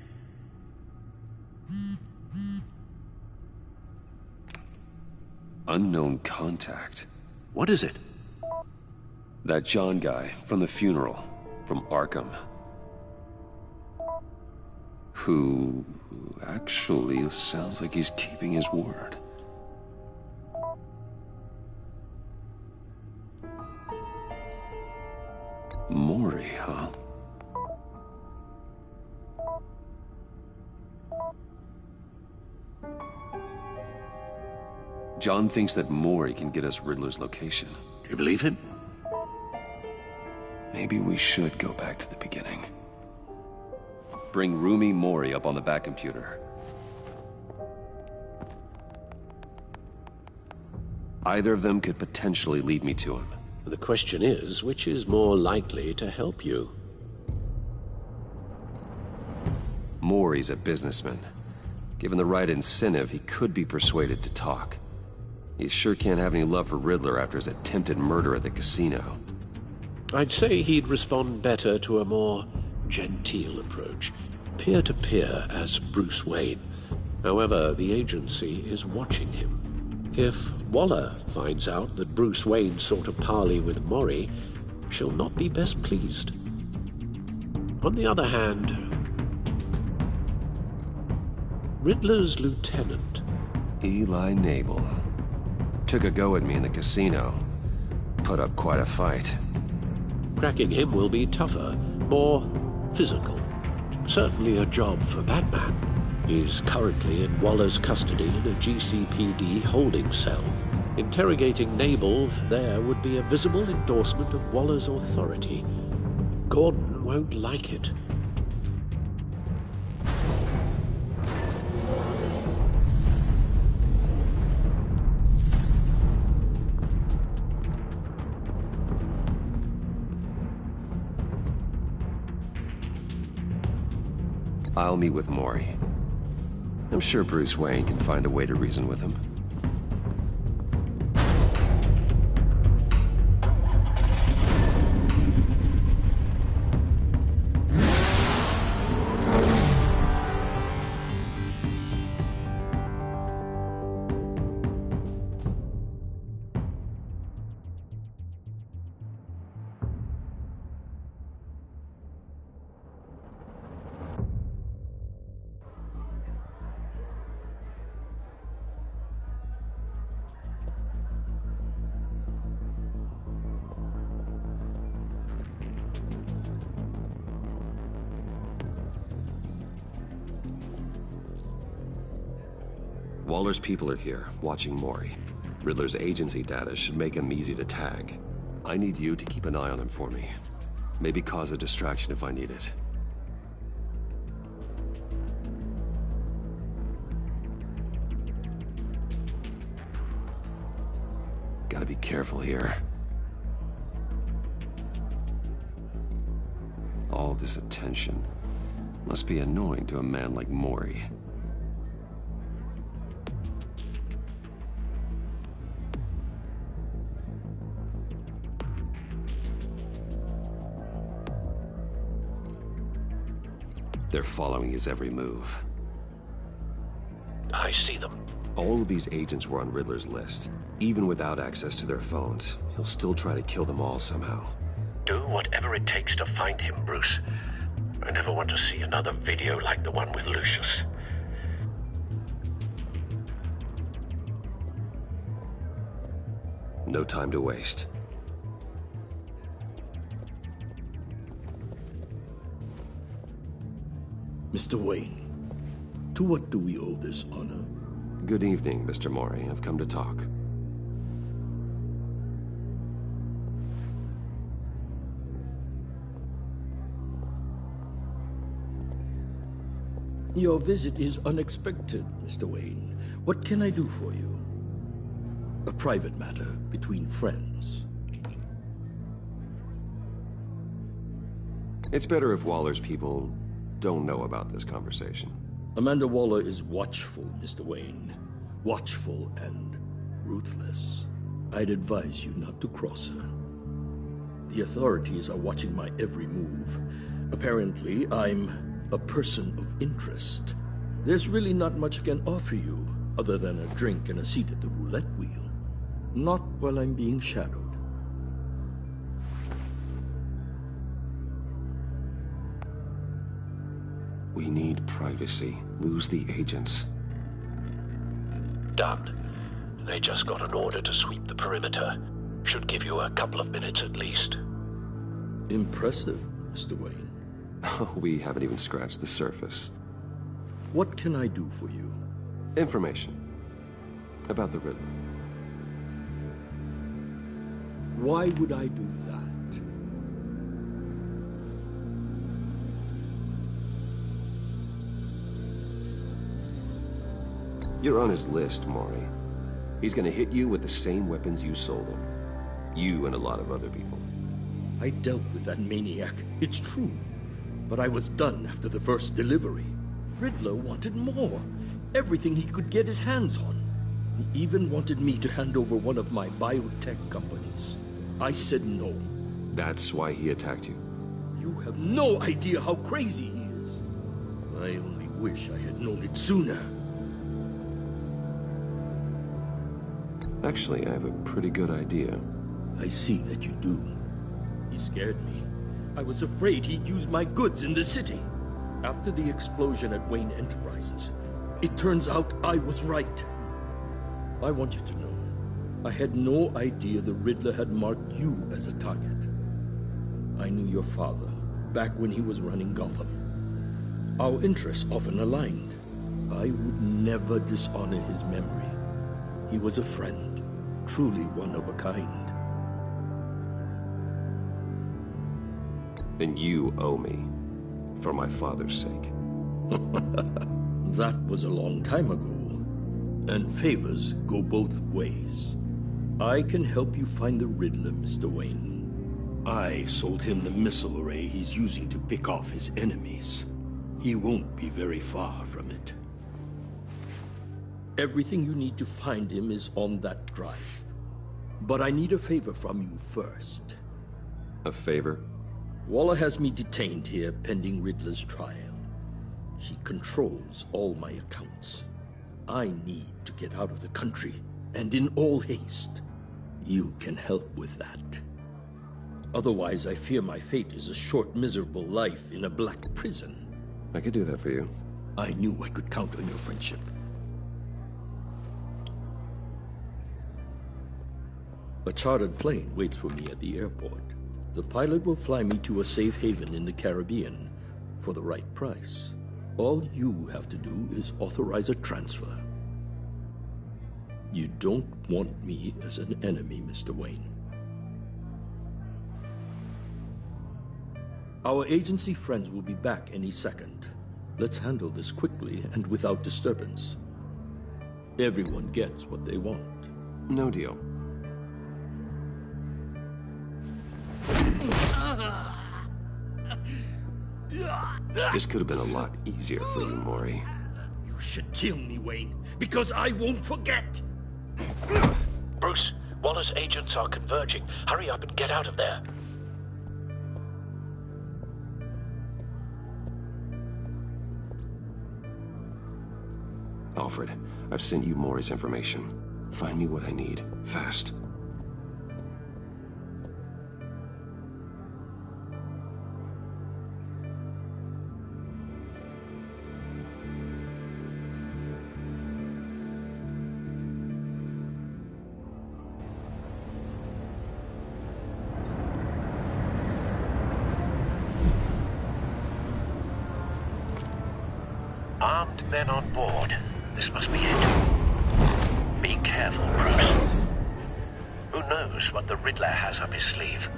Unknown contact. What is it? That John guy from the funeral, from Arkham. Who actually sounds like he's keeping his word. Maury, huh? John thinks that Maury can get us Riddler's location. Do you believe him? Maybe we should go back to the beginning. Bring Rumi Maury up on the back computer. Either of them could potentially lead me to him. The question is, which is more likely to help you? Maury's a businessman. Given the right incentive, he could be persuaded to talk. He sure can't have any love for Riddler after his attempted murder at the casino. I'd say he'd respond better to a more genteel approach. Peer-to-peer as Bruce Wayne. However, the agency is watching him. If Waller finds out that Bruce Wayne sought a parley with Maury, she'll not be best pleased. On the other hand, Riddler's lieutenant, Eli Nabel, took a go at me in the casino. Put up quite a fight. Cracking him will be tougher, more physical. Certainly a job for Batman. He's currently in Waller's custody in a GCPD holding cell. Interrogating Nabel there would be a visible endorsement of Waller's authority. Gordon won't like it. I'll meet with Maury. I'm sure Bruce Wayne can find a way to reason with him. Waller's people are here, watching Maury. Riddler's agency data should make him easy to tag. I need you to keep an eye on him for me. Maybe cause a distraction if I need it. be careful here. All this attention must be annoying to a man like Mori. They're following his every move. I see them. All of these agents were on Riddler's list. Even without access to their phones, he'll still try to kill them all somehow. Do whatever it takes to find him, Bruce. I never want to see another video like the one with Lucius. No time to waste. Mr. Wayne, to what do we owe this honor? Good evening, Mr. Mori. I've come to talk. Your visit is unexpected, Mr. Wayne. What can I do for you? A private matter between friends. It's better if Waller's people don't know about this conversation. Amanda Waller is watchful, Mr. Wayne. Watchful and ruthless. I'd advise you not to cross her. The authorities are watching my every move. Apparently, I'm a person of interest. There's really not much I can offer you, other than a drink and a seat at the roulette wheel. Not while I'm being shadowed. We need privacy. Lose the agents. Done. They just got an order to sweep the perimeter. Should give you a couple of minutes at least. Impressive, Mr. Wayne. We haven't even scratched the surface. What can I do for you? Information. About the Riddler. Why would I do that? You're on his list, Mori. He's gonna hit you with the same weapons you sold him. You and a lot of other people. I dealt with that maniac, it's true. But I was done after the first delivery. Riddler wanted more. Everything he could get his hands on. He even wanted me to hand over one of my biotech companies. I said no. That's why he attacked you? You have no idea how crazy he is. I only wish I had known it sooner. Actually, I have a pretty good idea. I see that you do. He scared me. I was afraid he'd use my goods in the city. After the explosion at Wayne Enterprises, it turns out I was right. I want you to know, I had no idea the Riddler had marked you as a target. I knew your father back when he was running Gotham. Our interests often aligned. I would never dishonor his memory. He was a friend, truly one of a kind. Then you owe me, for my father's sake. That was a long time ago, and favors go both ways. I can help you find the Riddler, Mr. Wayne. I sold him the missile array he's using to pick off his enemies. He won't be very far from it. Everything you need to find him is on that drive. But I need a favor from you first. A favor? Waller has me detained here pending Riddler's trial. She controls all my accounts. I need to get out of the country, and in all haste. You can help with that. Otherwise, I fear my fate is a short, miserable life in a black prison. I could do that for you. I knew I could count on your friendship. A chartered plane waits for me at the airport. The pilot will fly me to a safe haven in the Caribbean for the right price. All you have to do is authorize a transfer. You don't want me as an enemy, Mr. Wayne. Our agency friends will be back any second. Let's handle this quickly and without disturbance. Everyone gets what they want. No deal. This could have been a lot easier for you, Maury. You should kill me, Wayne, because I won't forget. Bruce, Waller's agents are converging. Hurry up and get out of there. Alfred, I've sent you Maury's information. Find me what I need, fast. Armed men on board. This must be it. Be careful, Bruce. Who knows what the Riddler has up his sleeve?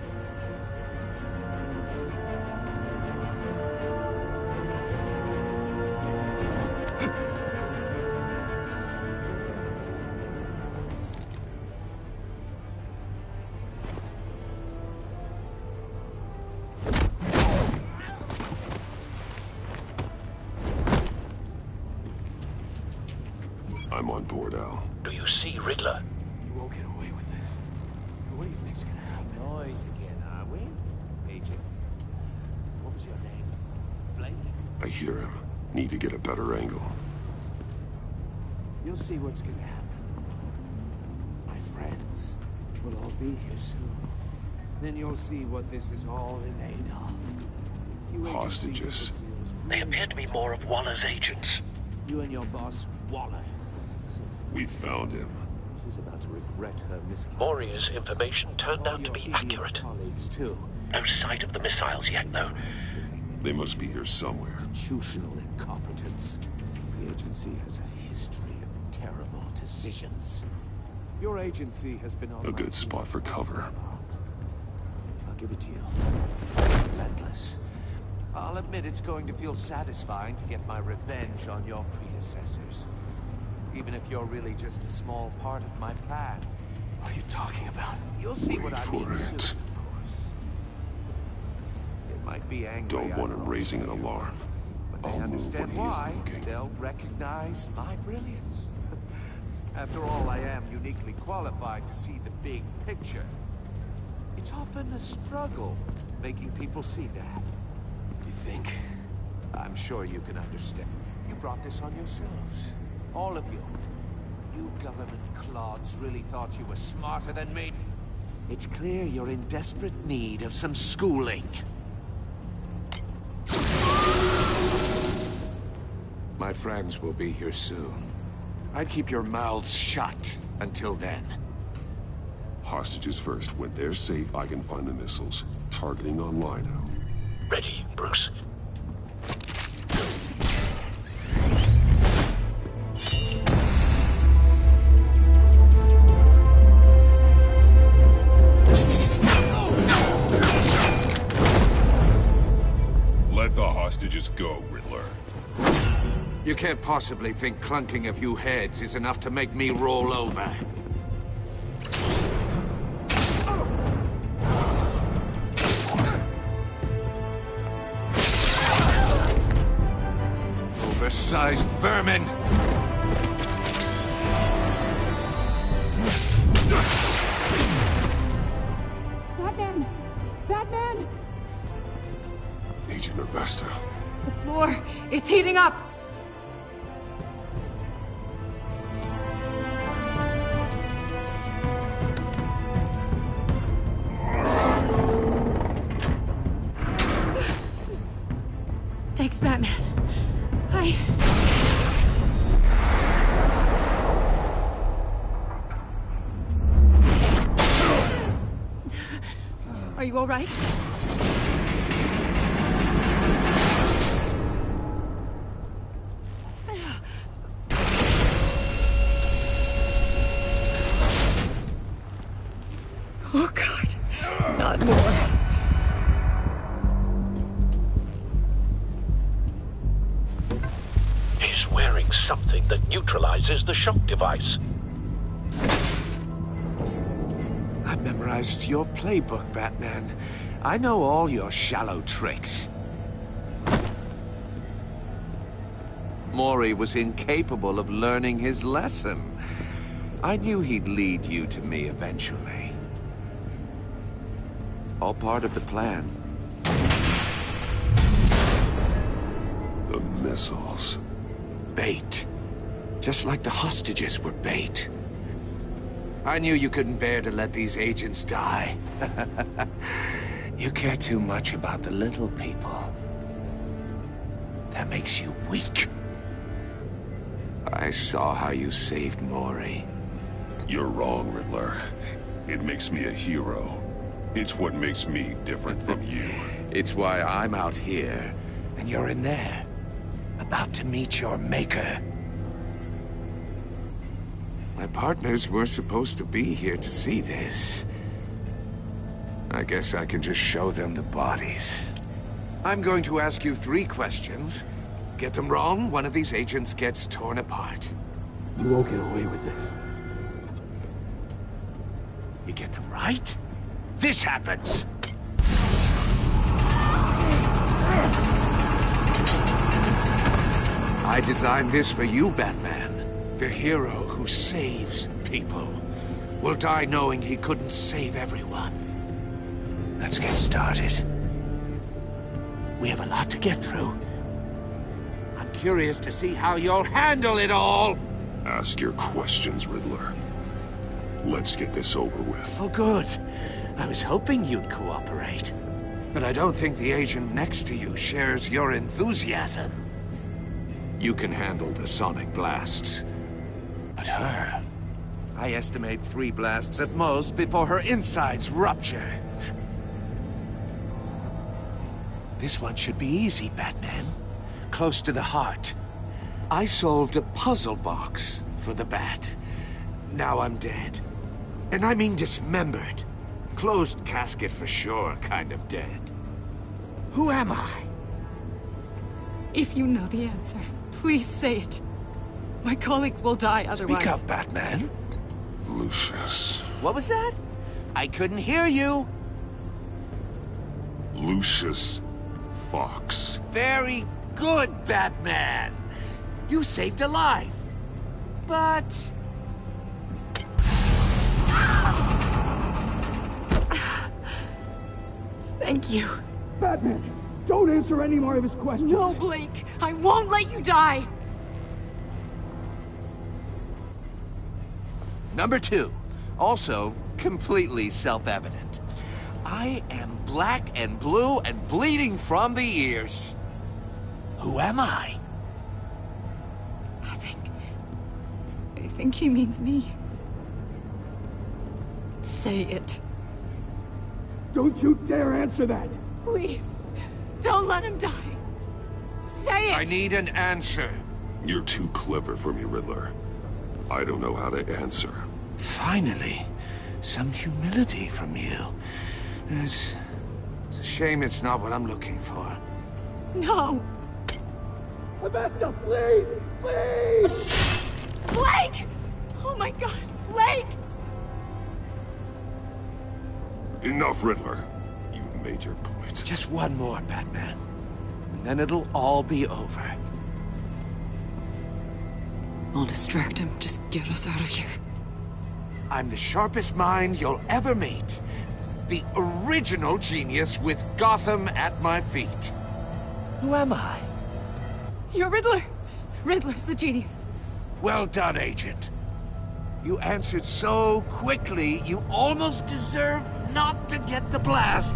I'm on board, Al. Do you see Riddler? You won't get away with this. What do you think's gonna happen? Noise again, are we? Agent. What was your name? Blake? I hear him. Need to get a better angle. You'll see what's gonna happen. My friends will all be here soon. Then you'll see what this is all in aid of. You Hostages. They appear to be more of Waller's agents. You and your boss, Waller. We found him. She's about to regret her miscarriage. Maury's information turned out to be accurate. Colleagues too. No sight of the missiles yet, though. They must be here somewhere. Institutional incompetence. The agency has a history of terrible decisions. Your agency has been on A good spot for cover. I'll give it to you. Relentless. I'll admit it's going to feel satisfying to get my revenge on your predecessors. Even if you're really just a small part of my plan. What are you talking about? You'll see what I mean for soon, it. of course. They might be angry. Don't want him raising an alarm. But they I'll move understand when why. he's looking. They'll recognize my brilliance. After all, I am uniquely qualified to see the big picture. It's often a struggle making people see that. You think? I'm sure you can understand. You brought this on yourselves. All of you. You government clods really thought you were smarter than me. It's clear you're in desperate need of some schooling. My friends will be here soon. I'd keep your mouths shut until then. Hostages first. When they're safe, I can find the missiles. Targeting online, Al. Ready, Bruce? Let the hostages go, Riddler. You can't possibly think clunking a few heads is enough to make me roll over. Oversized vermin! Batman! Batman! Agent Avesta. The floor, it's heating up! Thanks, Batman. Are you all right? Oh, God. Not more. He's wearing something that neutralizes the shock device. I've memorized your playbook, Batman. I know all your shallow tricks. Maury was incapable of learning his lesson. I knew he'd lead you to me eventually. All part of the plan. The missiles. Bait. Just like the hostages were bait. I knew you couldn't bear to let these agents die. You care too much about the little people. That makes you weak. I saw how you saved Maury. You're wrong, Riddler. It makes me a hero. It's what makes me different from you. It's why I'm out here, and you're in there. About to meet your maker. My partners were supposed to be here to see this. I guess I can just show them the bodies. I'm going to ask you 3 questions. Get them wrong, one of these agents gets torn apart. You won't get away with this. You get them right, this happens. I designed this for you, Batman. The hero who saves people will die knowing he couldn't save everyone. Let's get started. We have a lot to get through. I'm curious to see how you'll handle it all. Ask your questions, Riddler. Let's get this over with. Oh, good. I was hoping you'd cooperate. But I don't think the agent next to you shares your enthusiasm. You can handle the sonic blasts. But her... I estimate 3 blasts at most before her insides rupture. This one should be easy, Batman. Close to the heart. I solved a puzzle box for the Bat. Now I'm dead. And I mean dismembered. Closed casket for sure, kind of dead. Who am I? If you know the answer, please say it. My colleagues will die otherwise. Speak up, Batman. Lucius. What was that? I couldn't hear you. Lucius Fox. Very good, Batman. You saved a life. But... Thank you. Batman, don't answer any more of his questions. No, Blake. I won't let you die. Number 2. Also, completely self-evident. I am black and blue and bleeding from the ears. Who am I? I think he means me. Say it. Don't you dare answer that! Please, don't let him die. Say it! I need an answer. You're too clever for me, Riddler. I don't know how to answer. Finally, some humility from you. It's a shame it's not what I'm looking for. No! Avesta, please! Please! Blake! Oh my god, Blake! Enough, Riddler. You made your point. Just one more, Batman. And then it'll all be over. I'll distract him. Just get us out of here. I'm the sharpest mind you'll ever meet. The original genius with Gotham at my feet. Who am I? You're Riddler. Riddler's the genius. Well done, Agent. You answered so quickly, you almost deserve not to get the blast.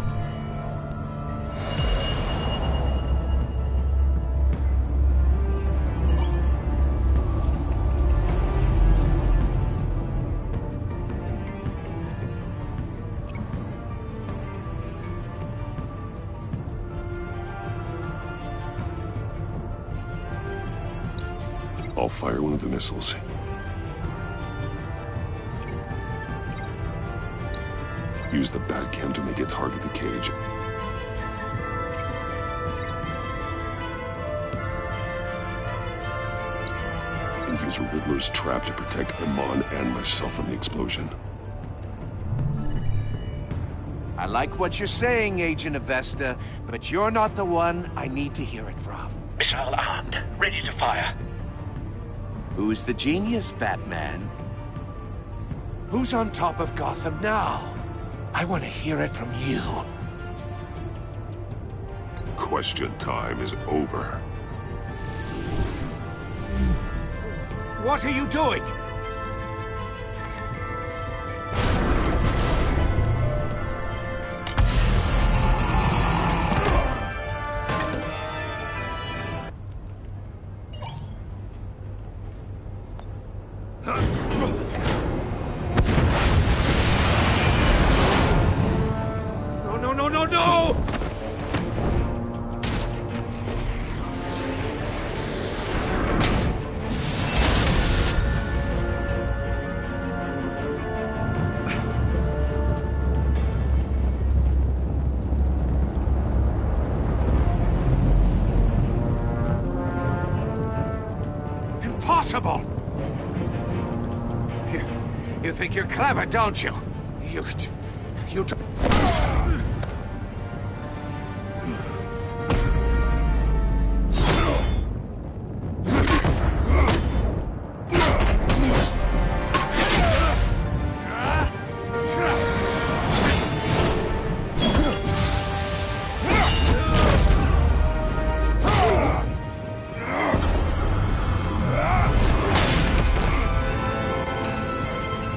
I'll fire one of the missiles. Use the Batcam to make it target the cage. And use a Riddler's trap to protect Iman and myself from the explosion. I like what you're saying, Agent Avesta, but you're not the one I need to hear it from. Missile armed, ready to fire. Who's the genius, Batman? Who's on top of Gotham now? I want to hear it from you. Question time is over. What are you doing? No! Impossible! You think you're clever, don't you? You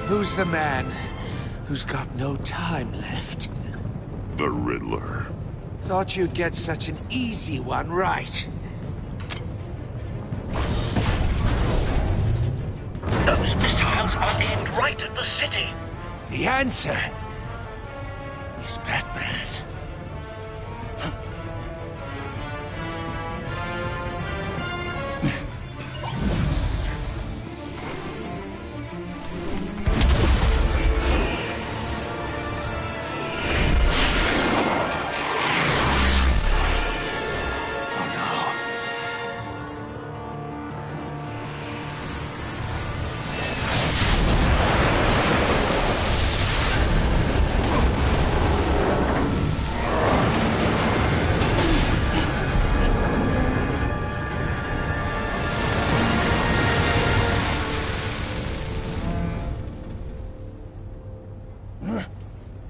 Who's the man who's got no time left? The Riddler. Thought you'd get such an easy one right. Those missiles are aimed right at the city. The answer is Batman.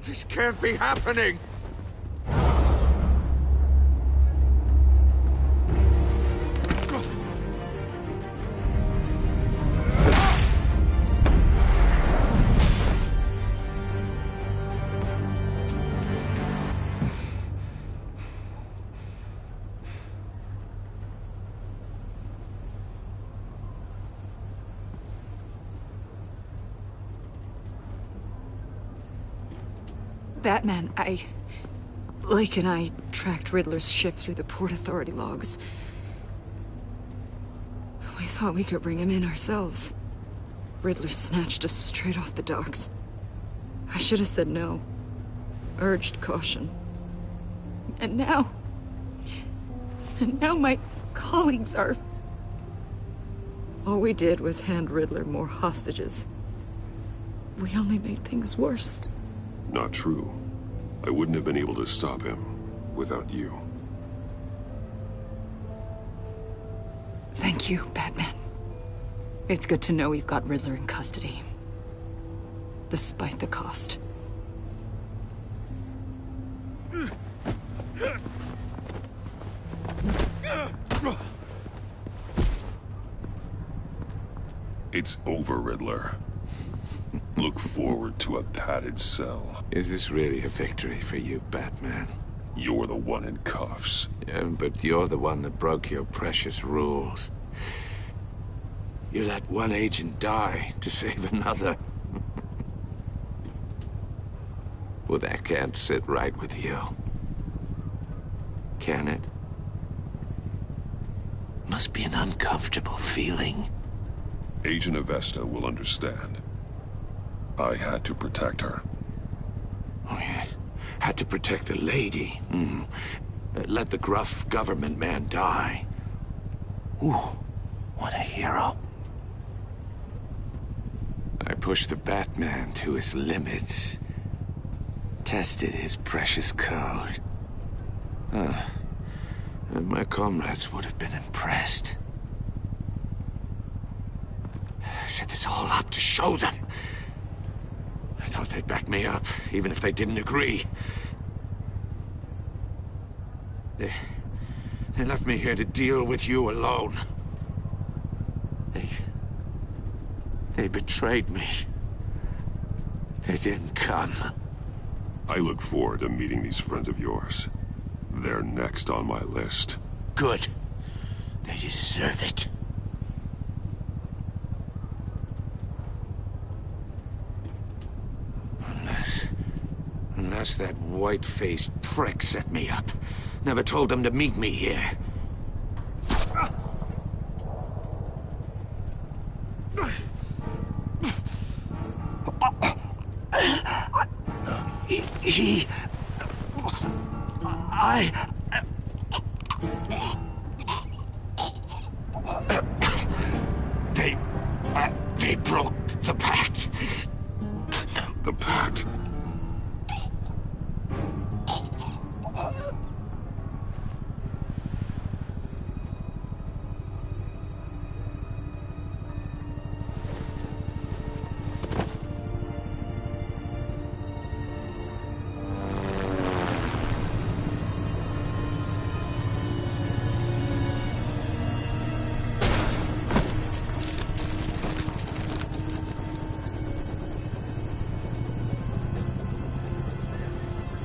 This can't be happening! Batman, Blake and I tracked Riddler's ship through the Port Authority logs. We thought we could bring him in ourselves. Riddler snatched us straight off the docks. I should have said no. Urged caution. And now my colleagues are... All we did was hand Riddler more hostages. We only made things worse. Not true. I wouldn't have been able to stop him without you. Thank you, Batman. It's good to know we've got Riddler in custody. Despite the cost. It's over, Riddler. Look forward to a padded cell. Is this really a victory for you, Batman? You're the one in cuffs. Yeah, but you're the one that broke your precious rules. You let one agent die to save another. Well, that can't sit right with you. Can it? Must be an uncomfortable feeling. Agent Avesta will understand. I had to protect her. Oh, yes. Had to protect the lady. Let the gruff government man die. Ooh, what a hero. I pushed the Batman to his limits. Tested his precious code. My comrades would have been impressed. set this all up to show them. I thought they'd back me up, even if they didn't agree. They left me here to deal with you alone. They betrayed me. They didn't come. I look forward to meeting these friends of yours. They're next on my list. Good. They deserve it. Unless that white-faced prick set me up. Never told them to meet me here. They broke the pact. The pact?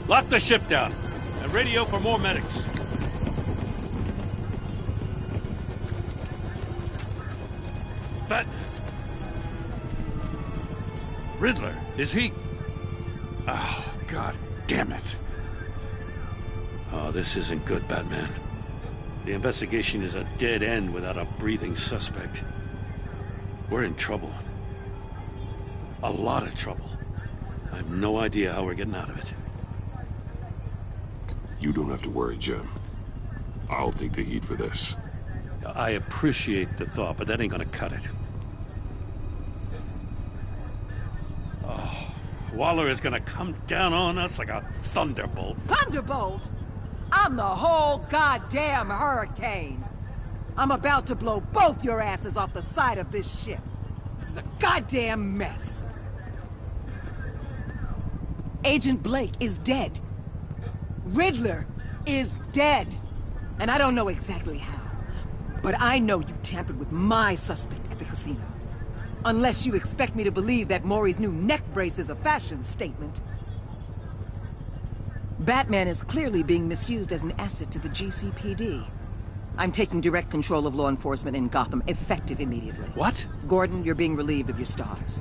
Lock the ship down, and radio for more medics. But... Riddler, is he... Oh, God damn it. Oh, this isn't good, Batman. The investigation is a dead end without a breathing suspect. We're in trouble. A lot of trouble. I have no idea how we're getting out of it. You don't have to worry, Jim. I'll take the heat for this. I appreciate the thought, but that ain't gonna cut it. Oh, Waller is gonna come down on us like a thunderbolt. Thunderbolt? I'm the whole goddamn hurricane. I'm about to blow both your asses off the side of this ship. This is a goddamn mess. Agent Blake is dead. Riddler is dead. And I don't know exactly how, but I know you tampered with my suspect at the casino. Unless you expect me to believe that Maury's new neck brace is a fashion statement. Batman is clearly being misused as an asset to the GCPD. I'm taking direct control of law enforcement in Gotham, effective immediately. What? Gordon, you're being relieved of your stars.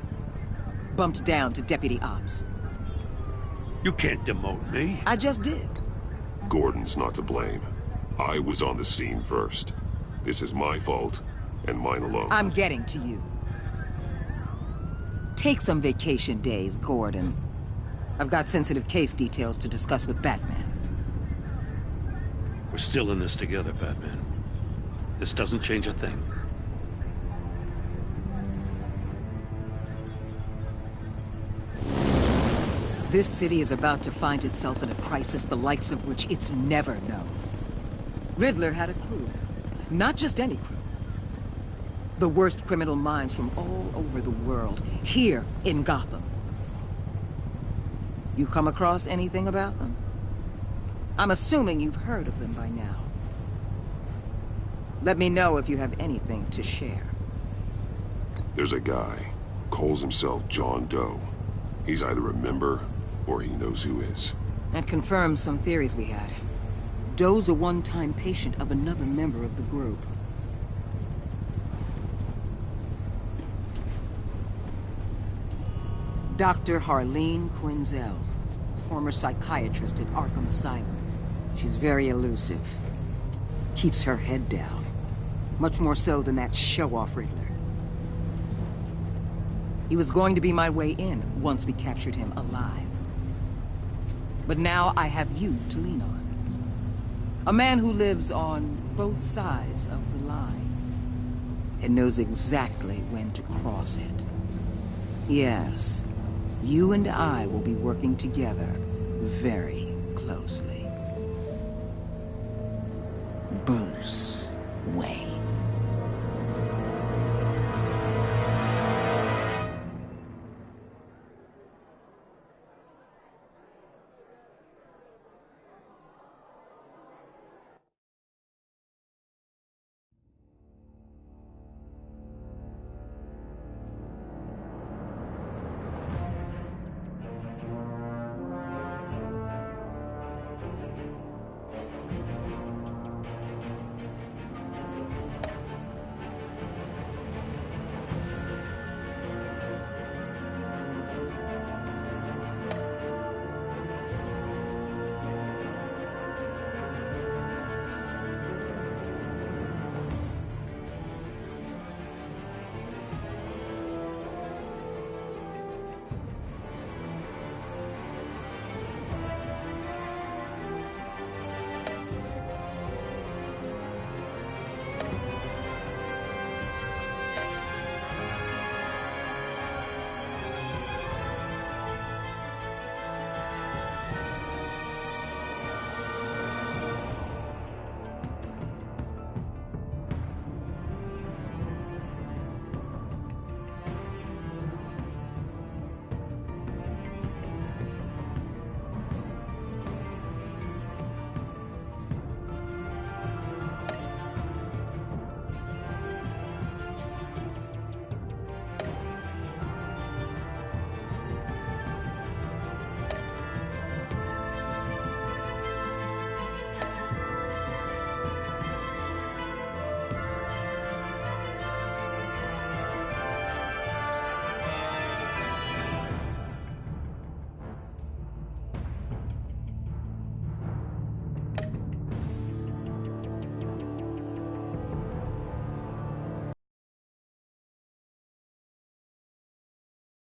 Bumped down to Deputy Ops. You can't demote me. I just did. Gordon's not to blame. I was on the scene first. This is my fault, and mine alone. I'm getting to you. Take some vacation days, Gordon. I've got sensitive case details to discuss with Batman. We're still in this together, Batman. This doesn't change a thing. This city is about to find itself in a crisis the likes of which it's never known. Riddler had a crew. Not just any crew. The worst criminal minds from all over the world, here in Gotham. You come across anything about them? I'm assuming you've heard of them by now. Let me know if you have anything to share. There's a guy, calls himself John Doe. He's either a member, or he knows who is. That confirms some theories we had. Doe's a one-time patient of another member of the group. Dr. Harleen Quinzel, former psychiatrist at Arkham Asylum. She's very elusive. Keeps her head down. Much more so than that show-off Riddler. He was going to be my way in once we captured him alive. But now I have you to lean on. A man who lives on both sides of the line and knows exactly when to cross it. Yes, you and I will be working together very closely.